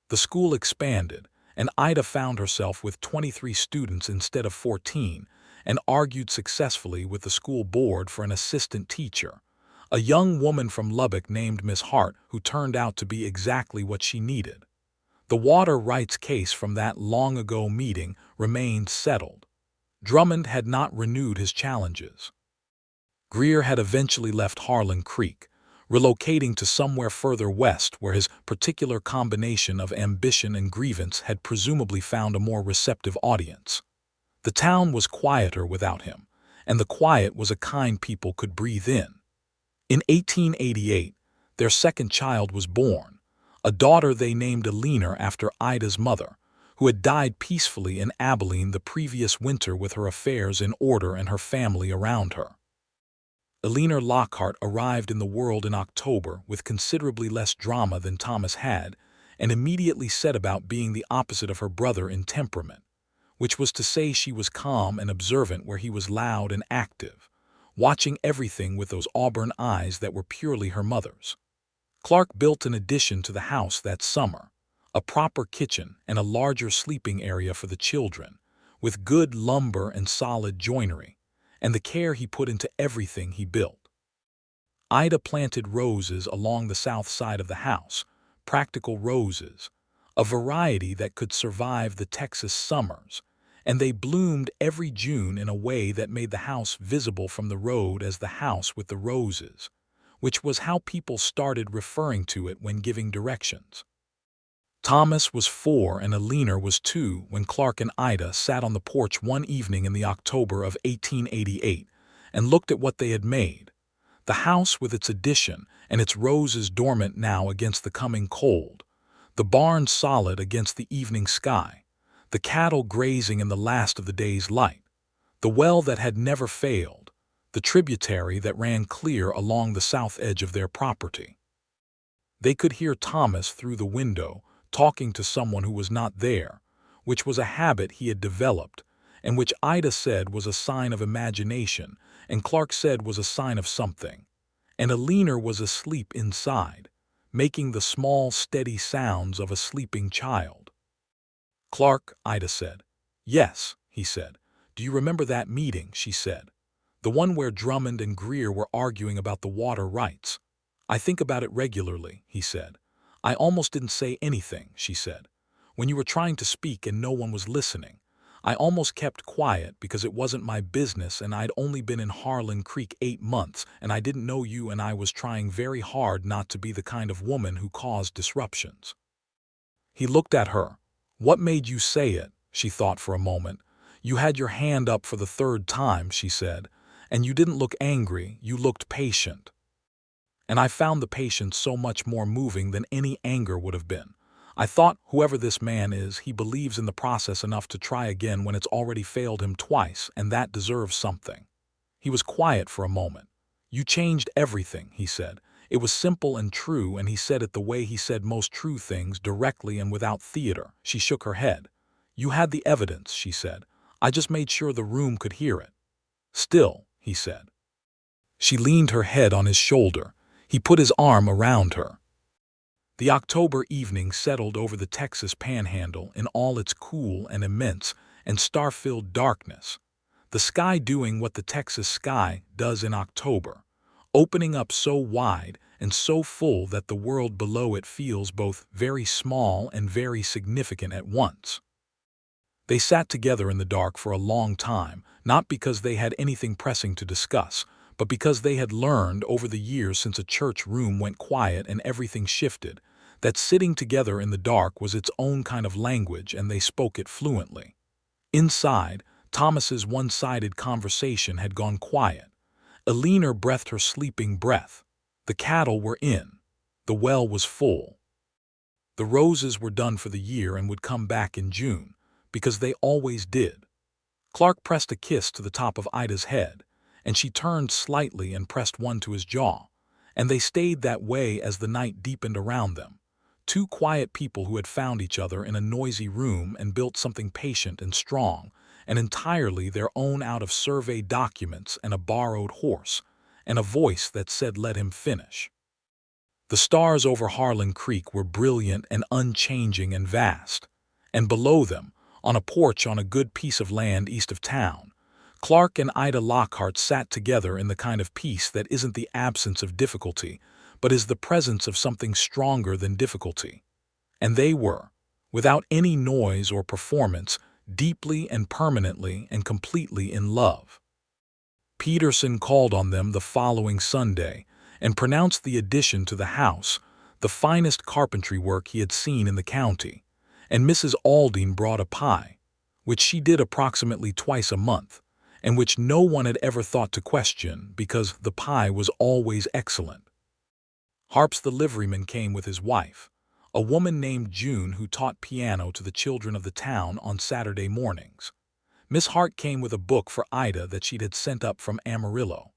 The school expanded, and Ida found herself with 23 students instead of 14, and argued successfully with the school board for an assistant teacher, a young woman from Lubbock named Miss Hart who turned out to be exactly what she needed. The water rights case from that long-ago meeting remained settled. Drummond had not renewed his challenges. Greer had eventually left Harlan Creek, relocating to somewhere further west where his particular combination of ambition and grievance had presumably found a more receptive audience. The town was quieter without him, and the quiet was a kind people could breathe in. In 1888, their second child was born, a daughter they named Alina after Ida's mother, who had died peacefully in Abilene the previous winter with her affairs in order and her family around her. Alina Lockhart arrived in the world in October with considerably less drama than Thomas had, and immediately set about being the opposite of her brother in temperament, which was to say she was calm and observant where he was loud and active, watching everything with those auburn eyes that were purely her mother's. Clark built an addition to the house that summer, a proper kitchen and a larger sleeping area for the children, with good lumber and solid joinery, and the care he put into everything he built. Ida planted roses along the south side of the house, practical roses, a variety that could survive the Texas summers, and they bloomed every June in a way that made the house visible from the road as the house with the roses, which was how people started referring to it when giving directions. Thomas was 4 and Alina was 2 when Clark and Ida sat on the porch one evening in the October of 1888 and looked at what they had made. The house with its addition and its roses dormant now against the coming cold, the barn solid against the evening sky, the cattle grazing in the last of the day's light, the well that had never failed, the tributary that ran clear along the south edge of their property. They could hear Thomas through the window, talking to someone who was not there, which was a habit he had developed, and which Ida said was a sign of imagination, and Clark said was a sign of something. And Alina was asleep inside, making the small, steady sounds of a sleeping child. "Clark," Ida said. "Yes," he said. "Do you remember that meeting?" she said. "The one where Drummond and Greer were arguing about the water rights." "I think about it regularly," he said. "I almost didn't say anything," she said. "When you were trying to speak and no one was listening, I almost kept quiet because it wasn't my business and I'd only been in Harlan Creek 8 months and I didn't know you and I was trying very hard not to be the kind of woman who caused disruptions." He looked at her. "What made you say it?" She thought for a moment. "You had your hand up for the 3rd time," she said, "and you didn't look angry, you looked patient. And I found the patience so much more moving than any anger would have been. I thought, whoever this man is, he believes in the process enough to try again when it's already failed him twice, and that deserves something." He was quiet for a moment. "You changed everything," he said. It was simple and true, and he said it the way he said most true things, directly and without theater. She shook her head. "You had the evidence," she said. "I just made sure the room could hear it." "Still," he said. She leaned her head on his shoulder. He put his arm around her. The October evening settled over the Texas Panhandle in all its cool and immense and star-filled darkness, the sky doing what the Texas sky does in October, opening up so wide and so full that the world below it feels both very small and very significant at once. They sat together in the dark for a long time, not because they had anything pressing to discuss, but because they had learned over the years since a church room went quiet and everything shifted, that sitting together in the dark was its own kind of language and they spoke it fluently. Inside, Thomas's one-sided conversation had gone quiet. Alina breathed her sleeping breath. The cattle were in. The well was full. The roses were done for the year and would come back in June, because they always did. Clark pressed a kiss to the top of Ida's head, and she turned slightly and pressed one to his jaw, and they stayed that way as the night deepened around them. 2 quiet people who had found each other in a noisy room and built something patient and strong, and entirely their own out of survey documents and a borrowed horse, and a voice that said, "Let him finish." The stars over Harlan Creek were brilliant and unchanging and vast, and below them, on a porch on a good piece of land east of town, Clark and Ida Lockhart sat together in the kind of peace that isn't the absence of difficulty, but is the presence of something stronger than difficulty. And they were, without any noise or performance, deeply and permanently and completely in love. Peterson called on them the following Sunday and pronounced the addition to the house the finest carpentry work he had seen in the county, and Mrs. Aldine brought a pie, which she did approximately twice a month, and which no one had ever thought to question because the pie was always excellent. Harps the liveryman came with his wife, a woman named June who taught piano to the children of the town on Saturday mornings. Miss Hart came with a book for Ida that she'd had sent up from Amarillo.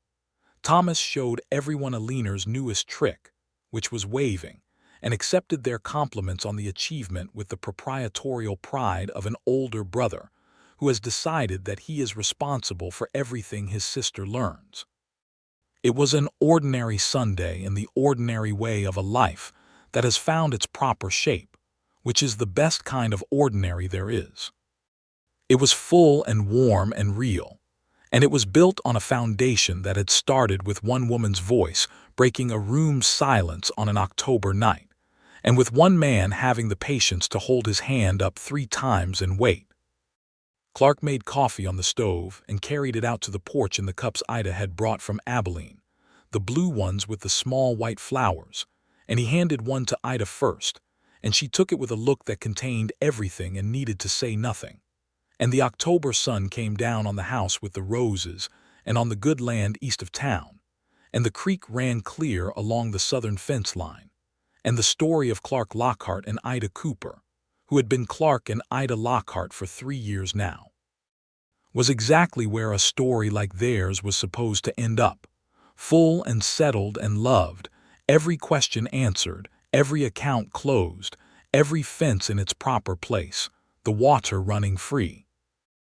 Thomas showed everyone Aliner's newest trick, which was waving, and accepted their compliments on the achievement with the proprietorial pride of an older brother who has decided that he is responsible for everything his sister learns. It was an ordinary Sunday in the ordinary way of a life that has found its proper shape, which is the best kind of ordinary there is. It was full and warm and real, and it was built on a foundation that had started with one woman's voice breaking a room's silence on an October night, and with one man having the patience to hold his hand up 3 times and wait. Clark made coffee on the stove and carried it out to the porch in the cups Ida had brought from Abilene, the blue ones with the small white flowers, and he handed one to Ida first, and she took it with a look that contained everything and needed to say nothing. And the October sun came down on the house with the roses and on the good land east of town, and the creek ran clear along the southern fence line, and the story of Clark Lockhart and Ida Cooper, who had been Clark and Ida Lockhart for 3 years now, was exactly where a story like theirs was supposed to end up, full and settled and loved, every question answered, every account closed, every fence in its proper place, the water running free.